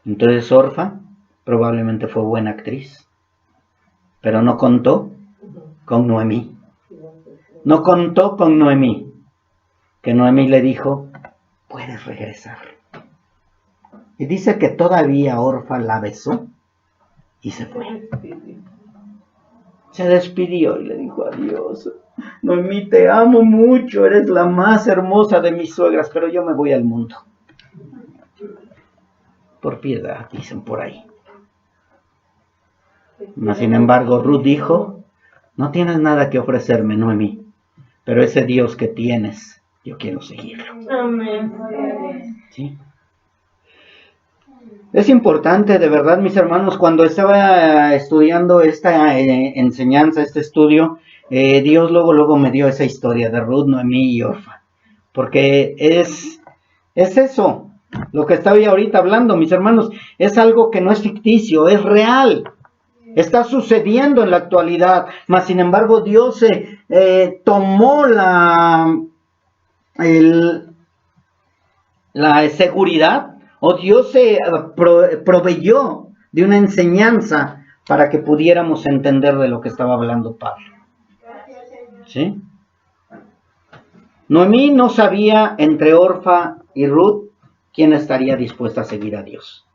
Entonces Orfa probablemente fue buena actriz, pero no contó con Noemí. No contó con Noemí, que Noemí le dijo, puedes regresar. Y dice que todavía Orfa la besó y se fue. Se despidió y le dijo adiós. Noemí, te amo mucho, eres la más hermosa de mis suegras, pero yo me voy al mundo. Por piedad, dicen por ahí. Mas, sin embargo, Ruth dijo, no tienes nada que ofrecerme, Noemí, pero ese Dios que tienes, yo quiero seguirlo. Amén. ¿Sí? Es importante, de verdad, mis hermanos, cuando estaba estudiando esta enseñanza, este estudio, Dios luego me dio esa historia de Ruth, Noemí y Orfa. Porque es eso, lo que estaba ahorita hablando, mis hermanos, es algo que no es ficticio, es real. Está sucediendo en la actualidad, mas sin embargo Dios tomó la seguridad, o Dios se proveyó de una enseñanza para que pudiéramos entender de lo que estaba hablando Pablo. ¿Sí? Noemí no sabía entre Orfa y Ruth quién estaría dispuesta a seguir a Dios.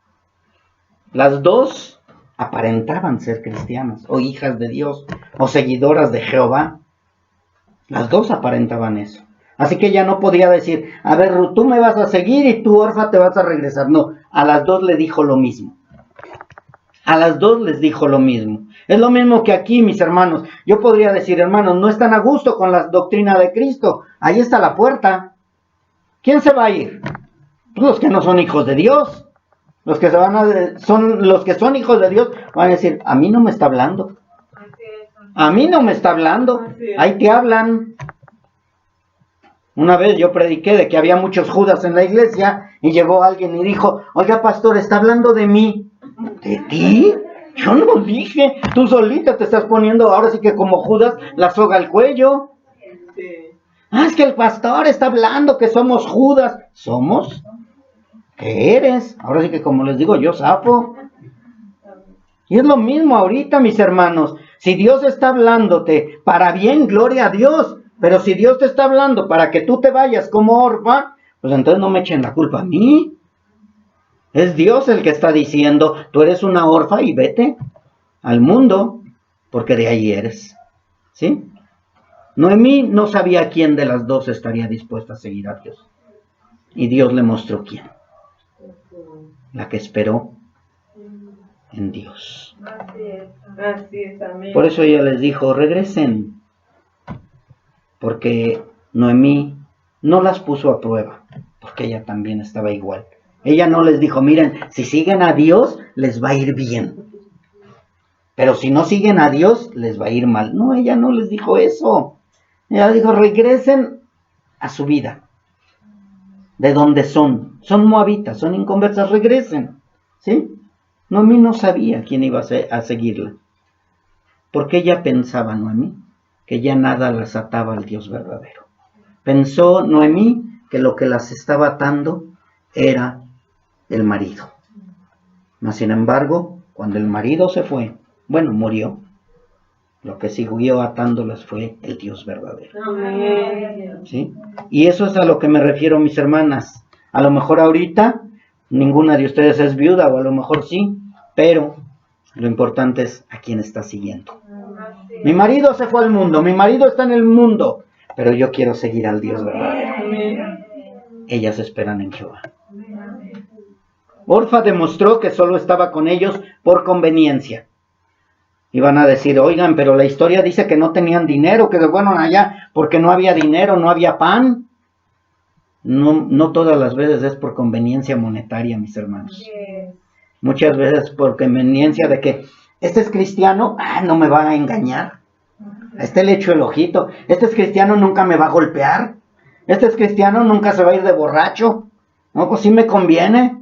Las dos aparentaban ser cristianas, o hijas de Dios, o seguidoras de Jehová. Las dos aparentaban eso. Así que ella no podía decir, a ver, Ruth, tú me vas a seguir y tú, Orfa, te vas a regresar. No, a las dos le dijo lo mismo. A las dos les dijo lo mismo. Es lo mismo que aquí, mis hermanos. Yo podría decir, hermanos, no están a gusto con la doctrina de Cristo. Ahí está la puerta. ¿Quién se va a ir? Pues los que no son hijos de Dios. Los que son hijos de Dios van a decir, a mí no me está hablando. A mí no me está hablando. Ahí te hablan. Una vez yo prediqué de que había muchos Judas en la iglesia y llegó alguien y dijo, oiga, pastor, está hablando de mí. ¿De ti? Yo no dije. Tú solita te estás poniendo ahora sí que como Judas la soga al cuello. Es que el pastor está hablando que somos Judas. ¿Somos? ¿Qué eres? Ahora sí que como les digo yo, sapo. Y es lo mismo ahorita, mis hermanos. Si Dios está hablándote para bien, gloria a Dios. Pero si Dios te está hablando para que tú te vayas como Orfa, pues entonces no me echen la culpa a mí. Es Dios el que está diciendo, tú eres una Orfa y vete al mundo, porque de ahí eres. ¿Sí? Noemí no sabía quién de las dos estaría dispuesta a seguir a Dios. Y Dios le mostró quién. La que esperó en Dios. Así es, amén. Por eso ella les dijo, regresen. Porque Noemí no las puso a prueba, porque ella también estaba igual. Ella no les dijo, miren, si siguen a Dios, les va a ir bien. Pero si no siguen a Dios, les va a ir mal. No, ella no les dijo eso. Ella dijo, regresen a su vida. De donde son. Son moabitas, son inconversas, regresen. ¿Sí? Noemí no sabía quién iba a seguirla. Porque ella pensaba, Noemí, que ya nada las ataba al Dios verdadero. Pensó Noemí que lo que las estaba atando era el marido. Mas sin embargo, cuando el marido se fue, murió, lo que siguió atándolas fue el Dios verdadero. Amén. ¿Sí? Y eso es a lo que me refiero, mis hermanas. A lo mejor ahorita ninguna de ustedes es viuda, o a lo mejor sí, pero lo importante es a quién está siguiendo. Mi marido se fue al mundo, mi marido está en el mundo, pero yo quiero seguir al Dios verdadero. Amén. Ellas esperan en Jehová. Orfa demostró que solo estaba con ellos por conveniencia. Iban a decir, oigan, pero la historia dice que no tenían dinero, que se fueron allá porque no había dinero, no había pan. No todas las veces es por conveniencia monetaria, mis hermanos. Muchas veces por conveniencia de que este es cristiano, no me va a engañar. A este le echo el ojito. Este es cristiano, nunca me va a golpear. Este es cristiano, nunca se va a ir de borracho. No, pues sí me conviene.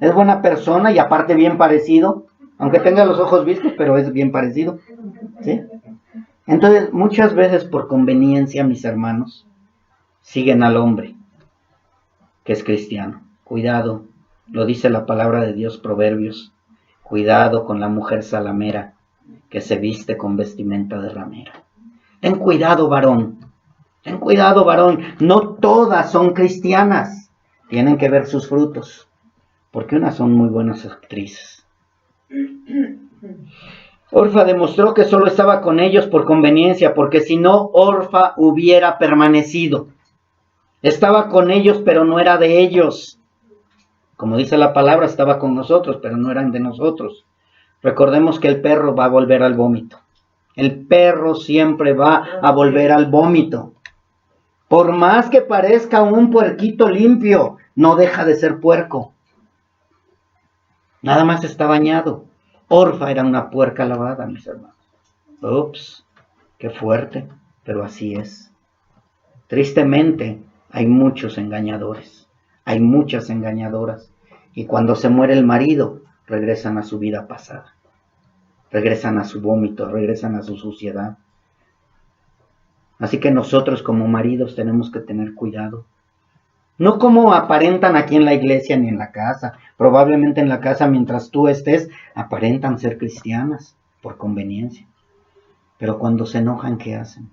Es buena persona y aparte bien parecido. Aunque tenga los ojos vistos, pero es bien parecido. ¿Sí? Entonces, muchas veces por conveniencia, mis hermanos, siguen al hombre que es cristiano. Cuidado, lo dice la palabra de Dios, Proverbios. Cuidado con la mujer salamera que se viste con vestimenta de ramera. Ten cuidado, varón. Ten cuidado, varón. No todas son cristianas. Tienen que ver sus frutos. porque unas son muy buenas actrices. Orfa demostró que solo estaba con ellos por conveniencia, porque si no, Orfa hubiera permanecido. Estaba con ellos, pero no era de ellos. Como dice la palabra, estaba con nosotros, pero no eran de nosotros. Recordemos que el perro va a volver al vómito. El perro siempre va a volver al vómito. Por más que parezca un puerquito limpio, no deja de ser puerco. Nada más está bañado. Orfa era una puerca lavada, mis hermanos. Ups, qué fuerte, pero así es. Tristemente, hay muchos engañadores, hay muchas engañadoras. Y cuando se muere el marido, regresan a su vida pasada. Regresan a su vómito, regresan a su suciedad. Así que nosotros como maridos tenemos que tener cuidado. No como aparentan aquí en la iglesia ni en la casa. Probablemente en la casa, mientras tú estés, aparentan ser cristianas por conveniencia. Pero cuando se enojan, ¿qué hacen?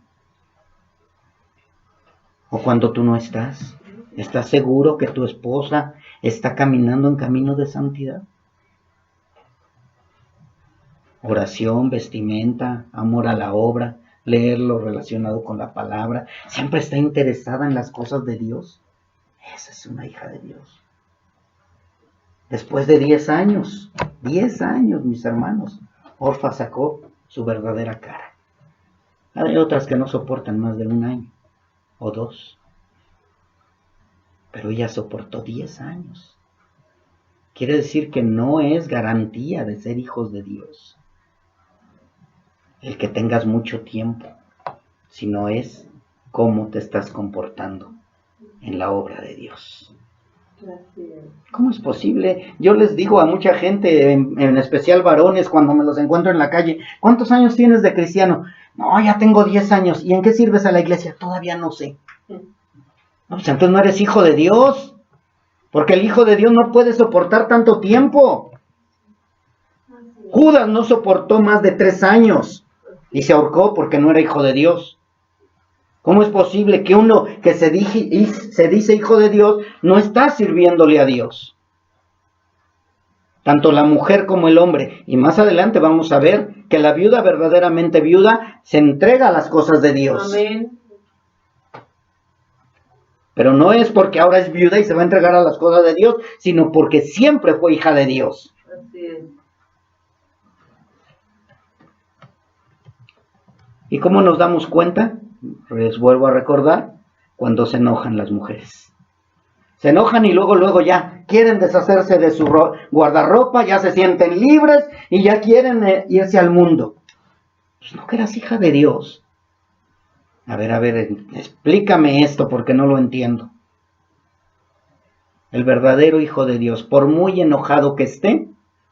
O cuando tú no estás, ¿estás seguro que tu esposa está caminando en camino de santidad? Oración, vestimenta, amor a la obra, leer lo relacionado con la palabra. ¿Siempre está interesada en las cosas de Dios? Esa es una hija de Dios. Después de 10 años, mis hermanos, Orfa sacó su verdadera cara. Hay otras que no soportan más de 1 año o 2. Pero ella soportó 10 años. Quiere decir que no es garantía de ser hijos de Dios el que tengas mucho tiempo, sino es cómo te estás comportando en la obra de Dios. ¿Cómo es posible? Yo les digo a mucha gente, en especial varones, cuando me los encuentro en la calle, ¿cuántos años tienes de cristiano? No, ya tengo 10 años. ¿Y en qué sirves a la iglesia? Todavía no sé. No, pues entonces no eres hijo de Dios, porque el hijo de Dios no puede soportar tanto tiempo. Judas no soportó más de 3 años y se ahorcó porque no era hijo de Dios. ¿Cómo es posible que uno que se dice hijo de Dios no está sirviéndole a Dios? Tanto la mujer como el hombre. Y más adelante vamos a ver que la viuda, verdaderamente viuda, se entrega a las cosas de Dios. Amén. Pero no es porque ahora es viuda y se va a entregar a las cosas de Dios, sino porque siempre fue hija de Dios. Así es. ¿Y cómo nos damos cuenta? Les vuelvo a recordar, cuando se enojan las mujeres. Se enojan y luego ya quieren deshacerse de su guardarropa, ya se sienten libres y ya quieren irse al mundo. Pues no que eras hija de Dios. A ver, explícame esto porque no lo entiendo. El verdadero hijo de Dios, por muy enojado que esté,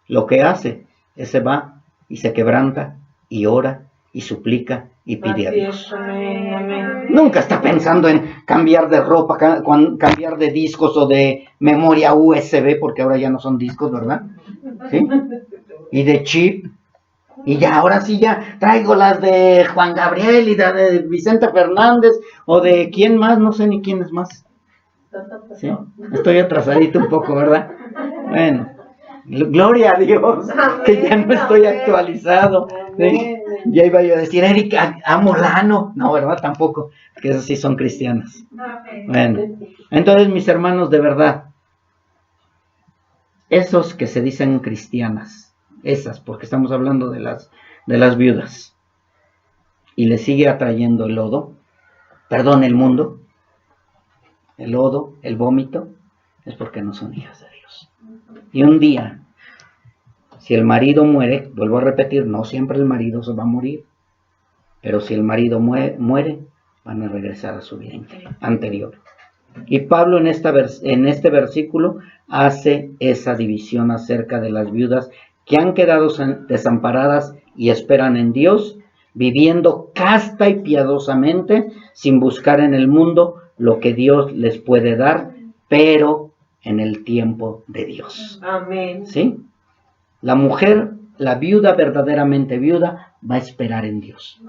lo que hace es se va y se quebranta y ora y suplica y pide a Dios. Amén, amén. Nunca está pensando en cambiar de ropa, cambiar de discos o de memoria USB, porque ahora ya no son discos, ¿verdad? ¿Sí? Y de chip. Y ya, ahora sí ya traigo las de Juan Gabriel y de Vicente Fernández o de quién más, no sé ni quién es más. ¿Sí? Estoy atrasadito un poco, ¿verdad? Bueno, gloria a Dios, que ya no estoy actualizado. ¿Sí? Ya iba yo a decir, Erika, amo Lano. No, ¿verdad? Tampoco, que esas sí son cristianas. Bueno, entonces mis hermanos, de verdad, esos que se dicen cristianas, esas, porque estamos hablando de las viudas, y le sigue atrayendo el mundo, el lodo, el vómito, es porque no son hijas de Dios. Y un día, si el marido muere, vuelvo a repetir, no siempre el marido se va a morir, pero si el marido muere, van a regresar a su vida anterior. Y Pablo en este versículo hace esa división acerca de las viudas que han quedado desamparadas y esperan en Dios, viviendo casta y piadosamente, sin buscar en el mundo lo que Dios les puede dar, pero en el tiempo de Dios. Amén. ¿Sí? La mujer, la viuda, verdaderamente viuda, va a esperar en Dios.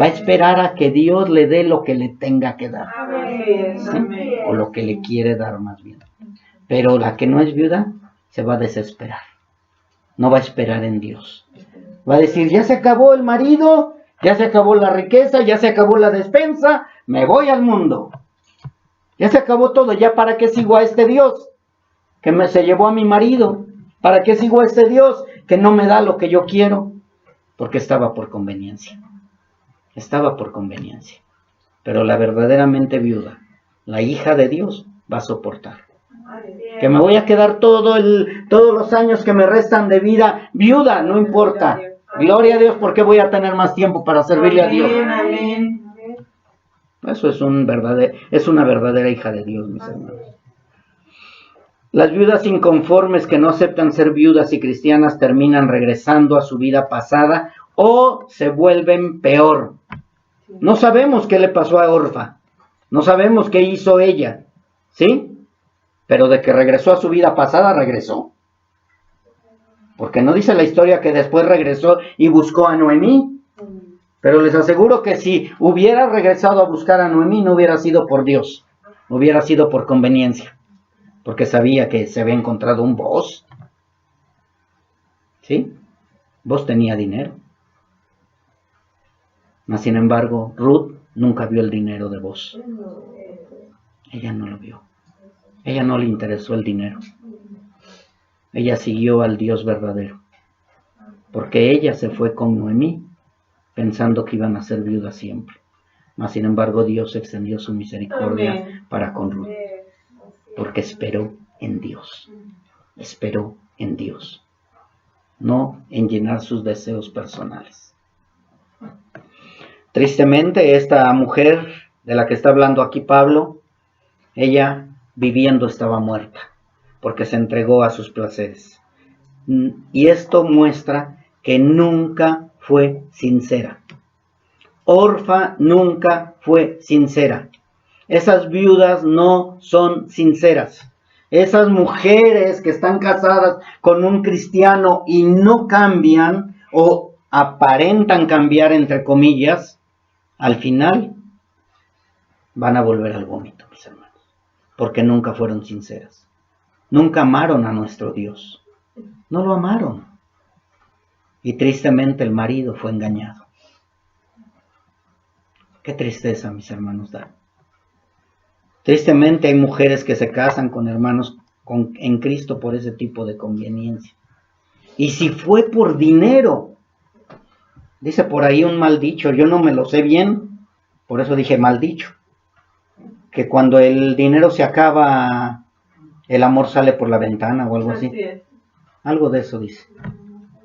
Va a esperar a que Dios le dé lo que le tenga que dar. Amén. ¿Sí? O lo que le quiere dar más bien. Pero la que no es viuda, se va a desesperar. No va a esperar en Dios. Va a decir, ya se acabó el marido, ya se acabó la riqueza, ya se acabó la despensa, me voy al mundo. Ya se acabó todo, ya para qué sigo a este Dios que se llevó a mi marido. ¿Para qué sigo a este Dios que no me da lo que yo quiero? Porque estaba por conveniencia. Estaba por conveniencia. Pero la verdaderamente viuda, la hija de Dios, va a soportar. Que me voy a quedar todos los años que me restan de vida viuda, no importa. Gloria a Dios, porque voy a tener más tiempo para servirle a Dios. Amén. Eso es una verdadera hija de Dios, mis hermanos. Las viudas inconformes que no aceptan ser viudas y cristianas terminan regresando a su vida pasada o se vuelven peor. No sabemos qué le pasó a Orfa, no sabemos qué hizo ella, ¿sí? Pero de que regresó a su vida pasada, regresó. Porque no dice la historia que después regresó y buscó a Noemí. Pero les aseguro que si hubiera regresado a buscar a Noemí, no hubiera sido por Dios, hubiera sido por conveniencia. Porque sabía que se había encontrado un Boaz. ¿Sí? Boaz tenía dinero. Mas, sin embargo, Ruth nunca vio el dinero de Boaz. Ella no lo vio. Ella no le interesó el dinero. Ella siguió al Dios verdadero. Porque ella se fue con Noemí, pensando que iban a ser viudas siempre. Mas, sin embargo, Dios extendió su misericordia para con Ruth. Porque esperó en Dios. Esperó en Dios. No en llenar sus deseos personales. Tristemente, esta mujer de la que está hablando aquí Pablo, ella viviendo estaba muerta, porque se entregó a sus placeres. Y esto muestra que nunca fue sincera. Orfa nunca fue sincera. Esas viudas no son sinceras. Esas mujeres que están casadas con un cristiano y no cambian o aparentan cambiar, entre comillas, al final van a volver al vómito, mis hermanos, porque nunca fueron sinceras. Nunca amaron a nuestro Dios. No lo amaron. Y tristemente el marido fue engañado. Qué tristeza, mis hermanos, da. Tristemente hay mujeres que se casan con hermanos en Cristo por ese tipo de conveniencia. Y si fue por dinero, dice por ahí un mal dicho, yo no me lo sé bien, por eso dije mal dicho, que cuando el dinero se acaba, el amor sale por la ventana o algo así. Algo de eso dice.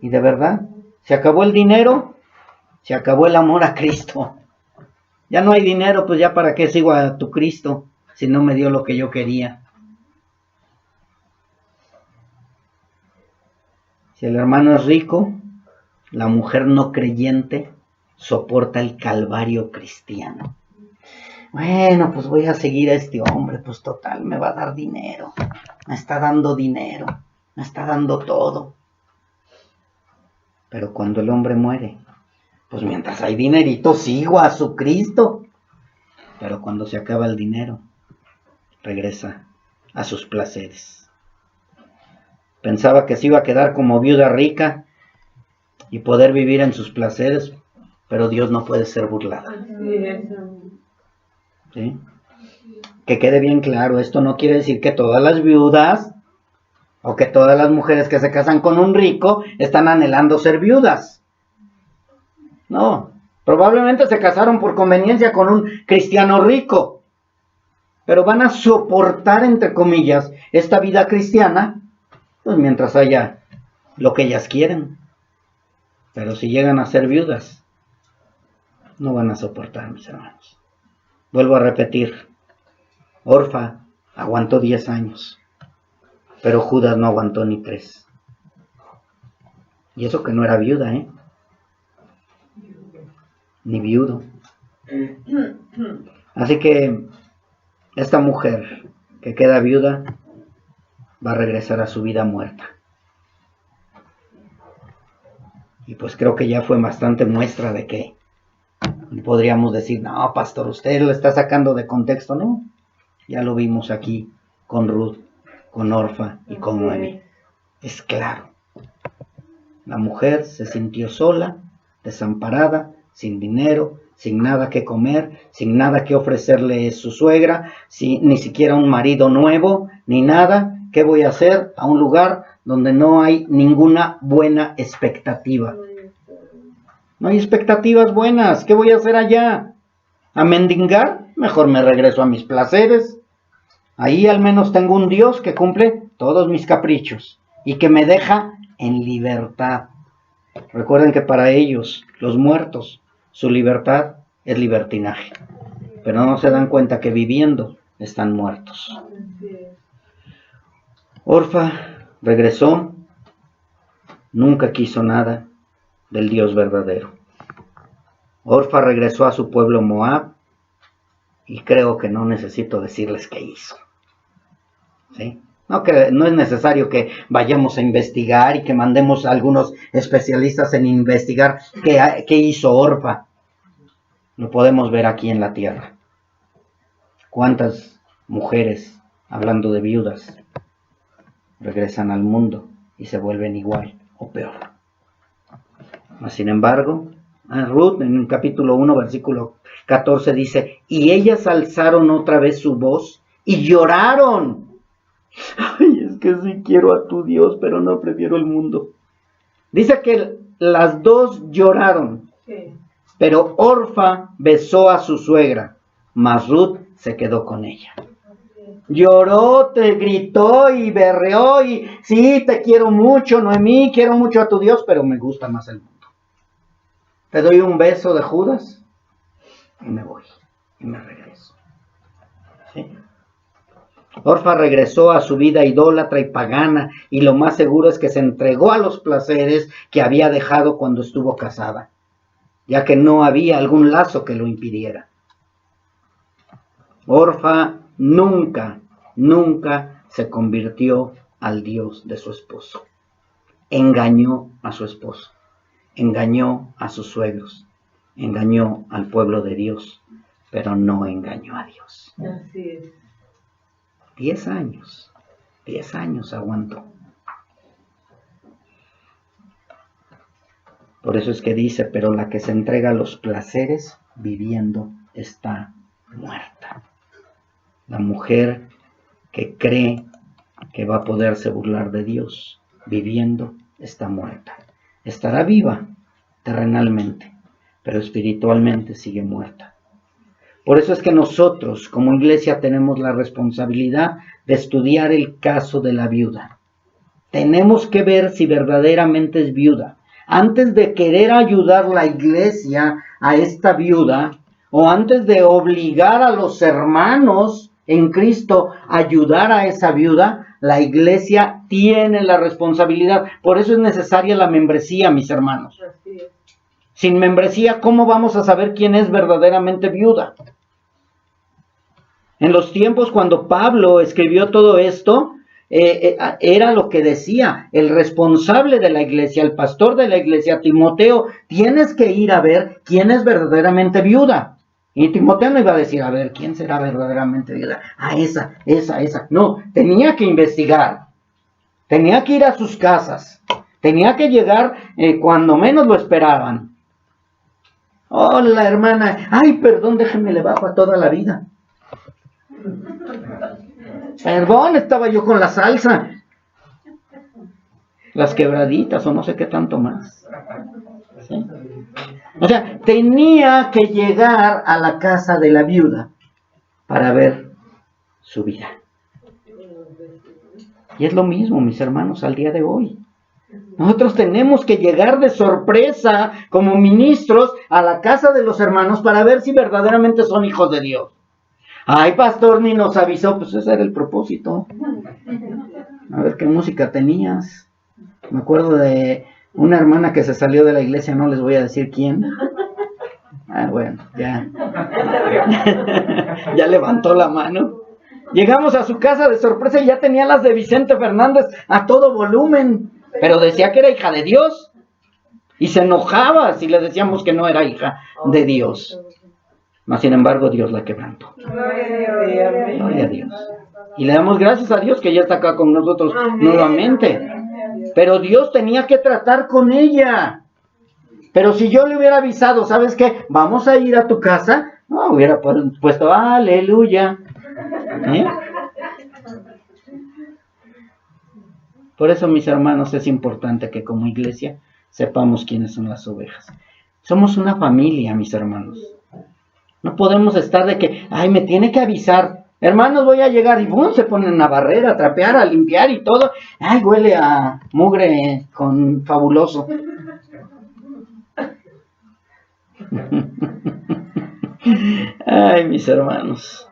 Y de verdad, se acabó el dinero, se acabó el amor a Cristo. Ya no hay dinero, pues ya para qué sigo a tu Cristo si no me dio lo que yo quería. Si el hermano es rico, la mujer no creyente soporta el calvario cristiano. Bueno, pues voy a seguir a este hombre, pues total, me va a dar dinero. Me está dando dinero, me está dando todo. Pero cuando el hombre muere, pues mientras hay dinerito, sigo a su Cristo. Pero cuando se acaba el dinero, regresa a sus placeres. Pensaba que se iba a quedar como viuda rica y poder vivir en sus placeres, pero Dios no puede ser burlado. ¿Sí? Que quede bien claro, esto no quiere decir que todas las viudas o que todas las mujeres que se casan con un rico están anhelando ser viudas. No, probablemente se casaron por conveniencia con un cristiano rico, pero van a soportar, entre comillas, esta vida cristiana, pues mientras haya lo que ellas quieren. Pero si llegan a ser viudas, no van a soportar, mis hermanos. Vuelvo a repetir, Orfa aguantó 10 años, pero Judas no aguantó ni 3. Y eso que no era viuda, ni viudo. Así que esta mujer que queda viuda va a regresar a su vida muerta. Y pues creo que ya fue bastante muestra de que podríamos decir, no, pastor, usted lo está sacando de contexto. No, ya lo vimos aquí con Ruth, con Orfa y con Noemí. es claro. La mujer se sintió sola, desamparada, sin dinero, sin nada que comer, sin nada que ofrecerle su suegra, ni siquiera un marido nuevo, ni nada. ¿Qué voy a hacer a un lugar donde no hay ninguna buena expectativa? No hay expectativas buenas. ¿Qué voy a hacer allá? ¿A mendigar? Mejor me regreso a mis placeres. Ahí al menos tengo un Dios que cumple todos mis caprichos y que me deja en libertad. Recuerden que para ellos, los muertos, su libertad es libertinaje. Pero no se dan cuenta que viviendo están muertos. Orfa regresó, nunca quiso nada del Dios verdadero. Orfa regresó a su pueblo Moab y creo que no necesito decirles qué hizo. ¿Sí? No es necesario que vayamos a investigar y que mandemos a algunos especialistas en investigar qué hizo Orfa. Lo podemos ver aquí en la tierra. ¿Cuántas mujeres, hablando de viudas, regresan al mundo y se vuelven igual o peor? Sin embargo, Ruth en el capítulo 1, versículo 14 dice, y ellas alzaron otra vez su voz y lloraron. Ay, es que sí quiero a tu Dios, pero no, prefiero el mundo. Dice que las dos lloraron, pero Orfa besó a su suegra, mas Ruth se quedó con ella. Lloró, te gritó y berreó y sí, te quiero mucho, Noemí, quiero mucho a tu Dios, pero me gusta más el mundo. Te doy un beso de Judas y me voy y me regreso. ¿Sí? Orfa regresó a su vida idólatra y pagana y lo más seguro es que se entregó a los placeres que había dejado cuando estuvo casada, ya que no había algún lazo que lo impidiera. Orfa nunca se convirtió al Dios de su esposo. Engañó a su esposo, engañó a sus suegros, engañó al pueblo de Dios, pero no engañó a Dios. Así es. 10 años aguantó. Por eso es que dice, pero la que se entrega a los placeres viviendo está muerta. La mujer que cree que va a poderse burlar de Dios viviendo está muerta. Estará viva terrenalmente, pero espiritualmente sigue muerta. Por eso es que nosotros como iglesia tenemos la responsabilidad de estudiar el caso de la viuda. Tenemos que ver si verdaderamente es viuda. Antes de querer ayudar la iglesia a esta viuda, o antes de obligar a los hermanos en Cristo a ayudar a esa viuda, la iglesia tiene la responsabilidad. Por eso es necesaria la membresía, mis hermanos. Sin membresía, ¿cómo vamos a saber quién es verdaderamente viuda? En los tiempos cuando Pablo escribió todo esto, era lo que decía el responsable de la iglesia, el pastor de la iglesia, Timoteo, tienes que ir a ver quién es verdaderamente viuda. Y Timoteo no iba a decir, a ver, ¿quién será verdaderamente viuda? Esa. No, tenía que investigar, tenía que ir a sus casas, tenía que llegar cuando menos lo esperaban. Hola, hermana, ay, perdón, déjeme le bajo a toda la vida. Perdón, estaba yo con la salsa, las quebraditas o no sé qué tanto más. ¿Sí? O sea, tenía que llegar a la casa de la viuda para ver su vida. Y es lo mismo, mis hermanos, al día de hoy. Nosotros tenemos que llegar de sorpresa como ministros a la casa de los hermanos para ver si verdaderamente son hijos de Dios. Ay, pastor, ni nos avisó. Pues ese era el propósito. A ver qué música tenías. Me acuerdo de una hermana que se salió de la iglesia, no les voy a decir quién. Bueno, ya. Ya levantó la mano. Llegamos a su casa de sorpresa y ya tenía las de Vicente Fernández a todo volumen. Pero decía que era hija de Dios. Y se enojaba si le decíamos que no era hija de Dios. Mas sin embargo Dios la quebrantó. Gloria a Dios. Y le damos gracias a Dios que ya está acá con nosotros nuevamente. Pero Dios tenía que tratar con ella. Pero si yo le hubiera avisado, ¿sabes qué? Vamos a ir a tu casa. No, hubiera puesto aleluya. ¿Eh? Por eso, mis hermanos, es importante que como iglesia sepamos quiénes son las ovejas. Somos una familia, mis hermanos. No podemos estar de que, ay, me tiene que avisar. Hermanos, voy a llegar y ¡bum! Se ponen a barrer, a trapear, a limpiar y todo. Ay, huele a mugre con fabuloso. Ay, mis hermanos.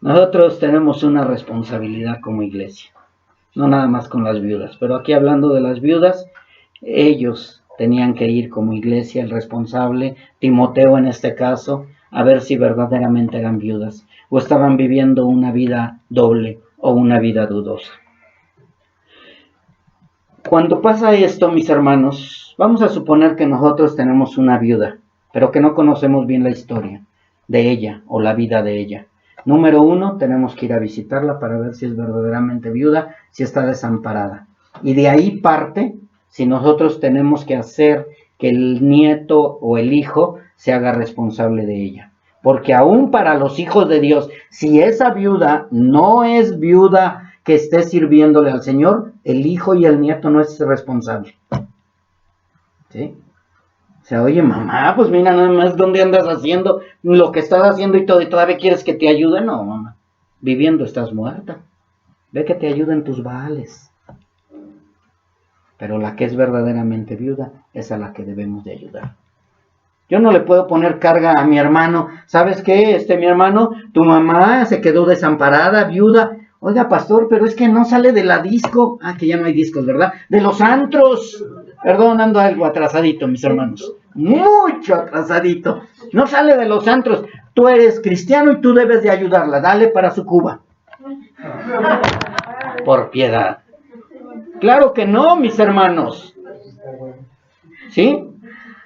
Nosotros tenemos una responsabilidad como iglesia. No nada más con las viudas. Pero aquí hablando de las viudas, ellos tenían que ir como iglesia, el responsable, Timoteo en este caso, a ver si verdaderamente eran viudas o estaban viviendo una vida doble o una vida dudosa. Cuando pasa esto, mis hermanos, vamos a suponer que nosotros tenemos una viuda, pero que no conocemos bien la historia de ella o la vida de ella. Número 1, tenemos que ir a visitarla para ver si es verdaderamente viuda, si está desamparada. Y de ahí parte si nosotros tenemos que hacer que el nieto o el hijo se haga responsable de ella. Porque aún para los hijos de Dios, si esa viuda no es viuda que esté sirviéndole al Señor, el hijo y el nieto no es responsable. ¿Sí? O sea, oye, mamá, pues mira nada más dónde andas haciendo lo que estás haciendo y todo, y todavía quieres que te ayude. No, mamá, viviendo estás muerta. Ve que te ayuden tus vales. Pero la que es verdaderamente viuda es a la que debemos de ayudar. Yo no le puedo poner carga a mi hermano. ¿Sabes qué? Mi hermano, tu mamá se quedó desamparada, viuda. Oiga, pastor, pero es que no sale de la disco. Ah, que ya no hay discos, ¿verdad? De los antros. Perdón, ando algo atrasadito, mis hermanos. Mucho atrasadito. No sale de los antros. Tú eres cristiano y tú debes de ayudarla. Dale para su cuba. Por piedad. Claro que no, mis hermanos. ¿Sí?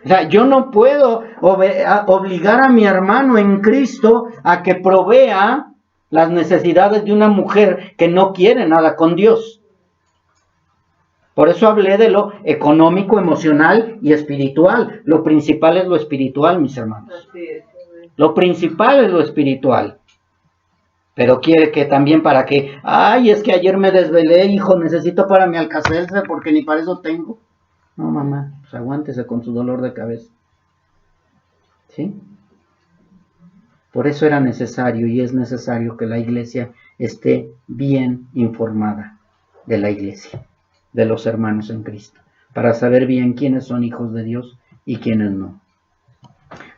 O sea, yo no puedo obligar a mi hermano en Cristo a que provea las necesidades de una mujer que no quiere nada con Dios. Por eso hablé de lo económico, emocional y espiritual. Lo principal es lo espiritual, mis hermanos. Lo principal es lo espiritual. Pero quiere que también para que, ay, es que ayer me desvelé, hijo, necesito para mi Alka-Seltzer porque ni para eso tengo. No, mamá, pues aguántese con su dolor de cabeza. ¿Sí? Por eso era necesario y es necesario que la iglesia esté bien informada de la iglesia, de los hermanos en Cristo, para saber bien quiénes son hijos de Dios y quiénes no.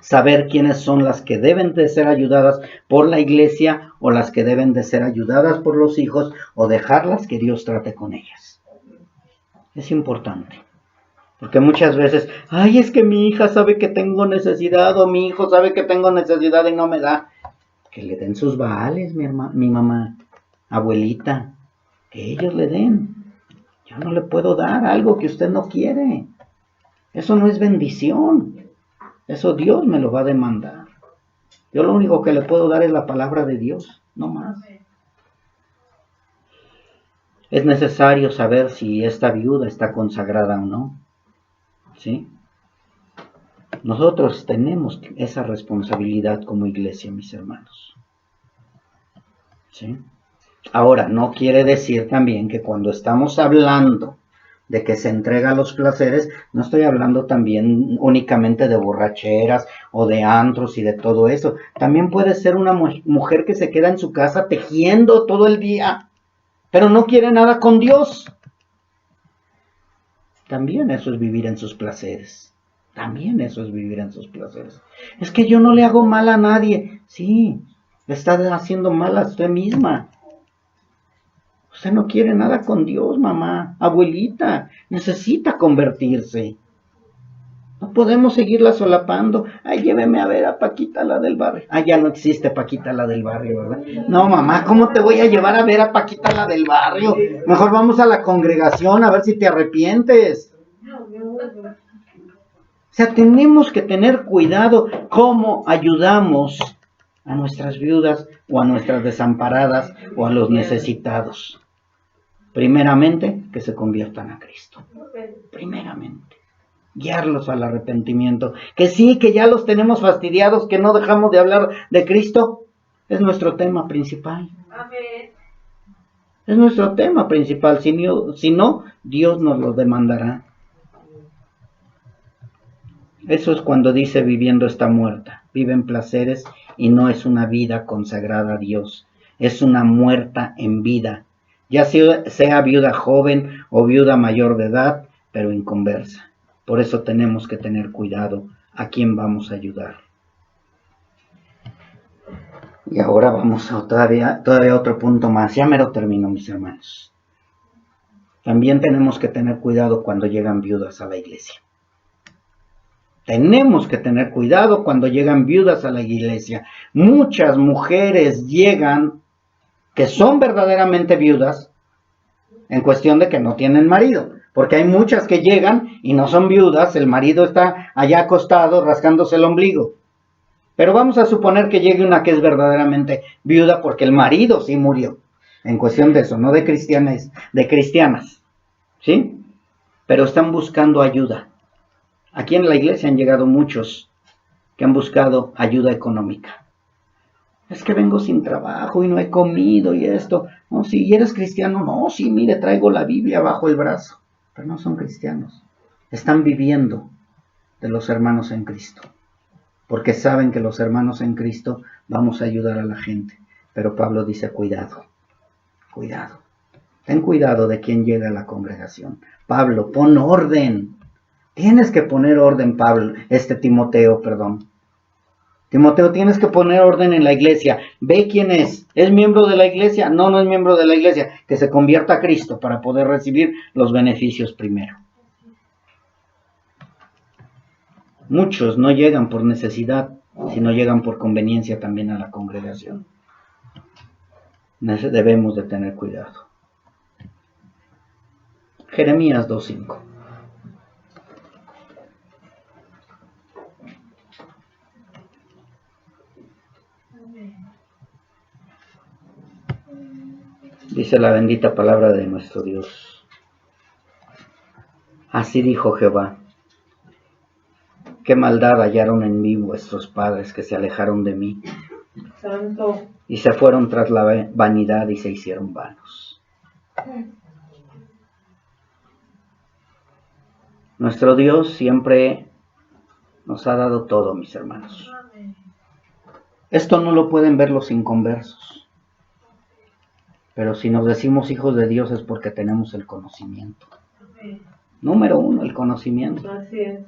Saber quiénes son las que deben de ser ayudadas por la iglesia o las que deben de ser ayudadas por los hijos o dejarlas que Dios trate con ellas. Es importante. Porque muchas veces, ay, es que mi hija sabe que tengo necesidad o mi hijo sabe que tengo necesidad y no me da. Que le den sus vales, mi mamá, abuelita, que ellos le den. Yo no le puedo dar algo que usted no quiere. Eso no es bendición. Eso Dios me lo va a demandar. Yo lo único que le puedo dar es la palabra de Dios, no más. Es necesario saber si esta viuda está consagrada o no. ¿Sí? Nosotros tenemos esa responsabilidad como iglesia, mis hermanos. ¿Sí? Ahora, no quiere decir también que cuando estamos hablando de que se entrega a los placeres, no estoy hablando también únicamente de borracheras o de antros y de todo eso. También puede ser una mujer que se queda en su casa tejiendo todo el día, pero no quiere nada con Dios. También eso es vivir en sus placeres. También eso es vivir en sus placeres. Es que yo no le hago mal a nadie. Sí, le está haciendo mal a usted misma. Usted no quiere nada con Dios, mamá, abuelita. Necesita convertirse. No podemos seguirla solapando. Ay, lléveme a ver a Paquita, la del barrio. Ah, ya no existe Paquita, la del barrio, ¿verdad? No, mamá, ¿cómo te voy a llevar a ver a Paquita, la del barrio? Mejor vamos a la congregación a ver si te arrepientes. O sea, tenemos que tener cuidado cómo ayudamos a nuestras viudas o a nuestras desamparadas o a los necesitados. Primeramente, que se conviertan a Cristo. Primeramente. Guiarlos al arrepentimiento. Que sí, que ya los tenemos fastidiados, que no dejamos de hablar de Cristo. Es nuestro tema principal. Amén. Es nuestro tema principal. Si no, Dios nos lo demandará. Eso es cuando dice viviendo está muerta. Vive en placeres y no es una vida consagrada a Dios. Es una muerta en vida. Ya sea viuda joven o viuda mayor de edad, pero inconversa. Por eso tenemos que tener cuidado a quién vamos a ayudar. Y ahora vamos a todavía otro punto más. Ya mero termino, mis hermanos. También tenemos que tener cuidado cuando llegan viudas a la iglesia. Tenemos que tener cuidado cuando llegan viudas a la iglesia. Muchas mujeres llegan que son verdaderamente viudas en cuestión de que no tienen marido. Porque hay muchas que llegan y no son viudas, el marido está allá acostado rascándose el ombligo. Pero vamos a suponer que llegue una que es verdaderamente viuda porque el marido sí murió. En cuestión de eso, no de cristianas. ¿Sí? Pero están buscando ayuda. Aquí en la iglesia han llegado muchos que han buscado ayuda económica. Es que vengo sin trabajo y no he comido y esto. No, si eres cristiano, no, sí, mire, traigo la Biblia bajo el brazo. Pero no son cristianos. Están viviendo de los hermanos en Cristo. Porque saben que los hermanos en Cristo vamos a ayudar a la gente. Pero Pablo dice, cuidado, cuidado. Ten cuidado de quién llega a la congregación. Pablo, pon orden. Tienes que poner orden, Timoteo. Timoteo, tienes que poner orden en la iglesia. Ve quién es. ¿Es miembro de la iglesia? No, no es miembro de la iglesia. Que se convierta a Cristo para poder recibir los beneficios primero. Muchos no llegan por necesidad, sino llegan por conveniencia también a la congregación. Debemos de tener cuidado. Jeremías 2:5. Dice la bendita palabra de nuestro Dios. Así dijo Jehová: qué maldad hallaron en mí vuestros padres que se alejaron de mí. Santo. Y se fueron tras la vanidad y se hicieron vanos. Nuestro Dios siempre nos ha dado todo, mis hermanos. Esto no lo pueden ver los inconversos. Pero si nos decimos hijos de Dios es porque tenemos el conocimiento. Número 1, el conocimiento. Así es.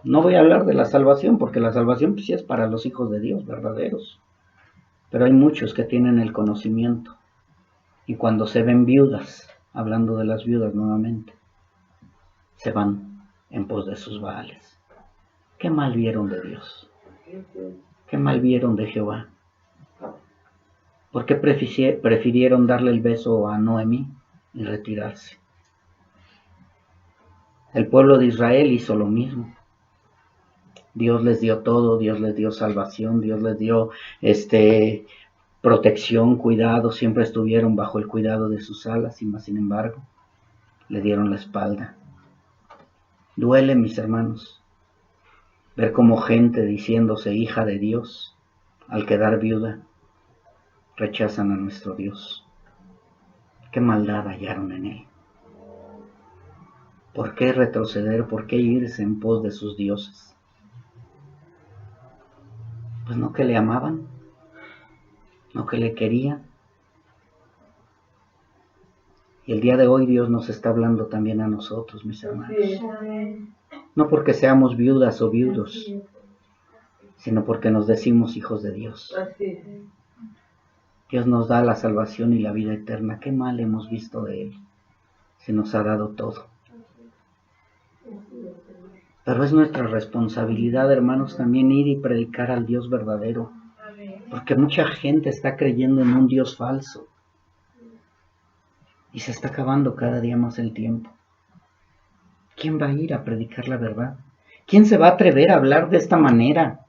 No voy a hablar de la salvación, porque la salvación pues, sí es para los hijos de Dios verdaderos. Pero hay muchos que tienen el conocimiento. Y cuando se ven viudas, hablando de las viudas nuevamente, se van en pos de sus baales. ¿Qué mal vieron de Dios? ¿Qué mal vieron de Jehová? ¿Por qué prefirieron darle el beso a Noemí y retirarse? El pueblo de Israel hizo lo mismo. Dios les dio todo, Dios les dio salvación, Dios les dio protección, cuidado, siempre estuvieron bajo el cuidado de sus alas y más sin embargo le dieron la espalda. Duele, mis hermanos, ver cómo gente diciéndose hija de Dios, al quedar viuda, rechazan a nuestro Dios. ¿Qué maldad hallaron en él? ¿Por qué retroceder? ¿Por qué irse en pos de sus dioses? Pues no que le amaban, no que le querían. Y el día de hoy Dios nos está hablando también a nosotros, mis hermanos. No porque seamos viudas o viudos, sino porque nos decimos hijos de Dios. Dios nos da la salvación y la vida eterna. ¿Qué mal hemos visto de Él? Se nos ha dado todo. Pero es nuestra responsabilidad, hermanos, también ir y predicar al Dios verdadero. Porque mucha gente está creyendo en un Dios falso. Y se está acabando cada día más el tiempo. ¿Quién va a ir a predicar la verdad? ¿Quién se va a atrever a hablar de esta manera?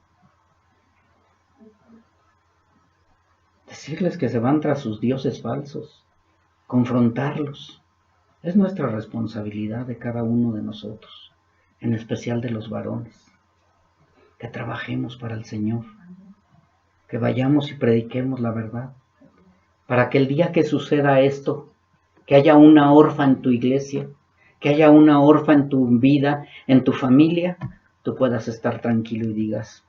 Decirles que se van tras sus dioses falsos. confrontarlos. Es nuestra responsabilidad de cada uno de nosotros, en especial de los varones, que trabajemos para el Señor, que vayamos y prediquemos la verdad, para que el día que suceda esto, que haya una orfa en tu iglesia, que haya una orfa en tu vida, en tu familia, tú puedas estar tranquilo y digas,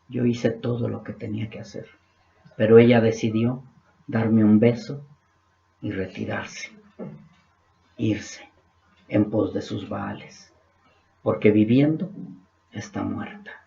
yo hice todo lo que tenía que hacer, pero ella decidió darme un beso y retirarse, irse en pos de sus baales, porque viviendo está muerta.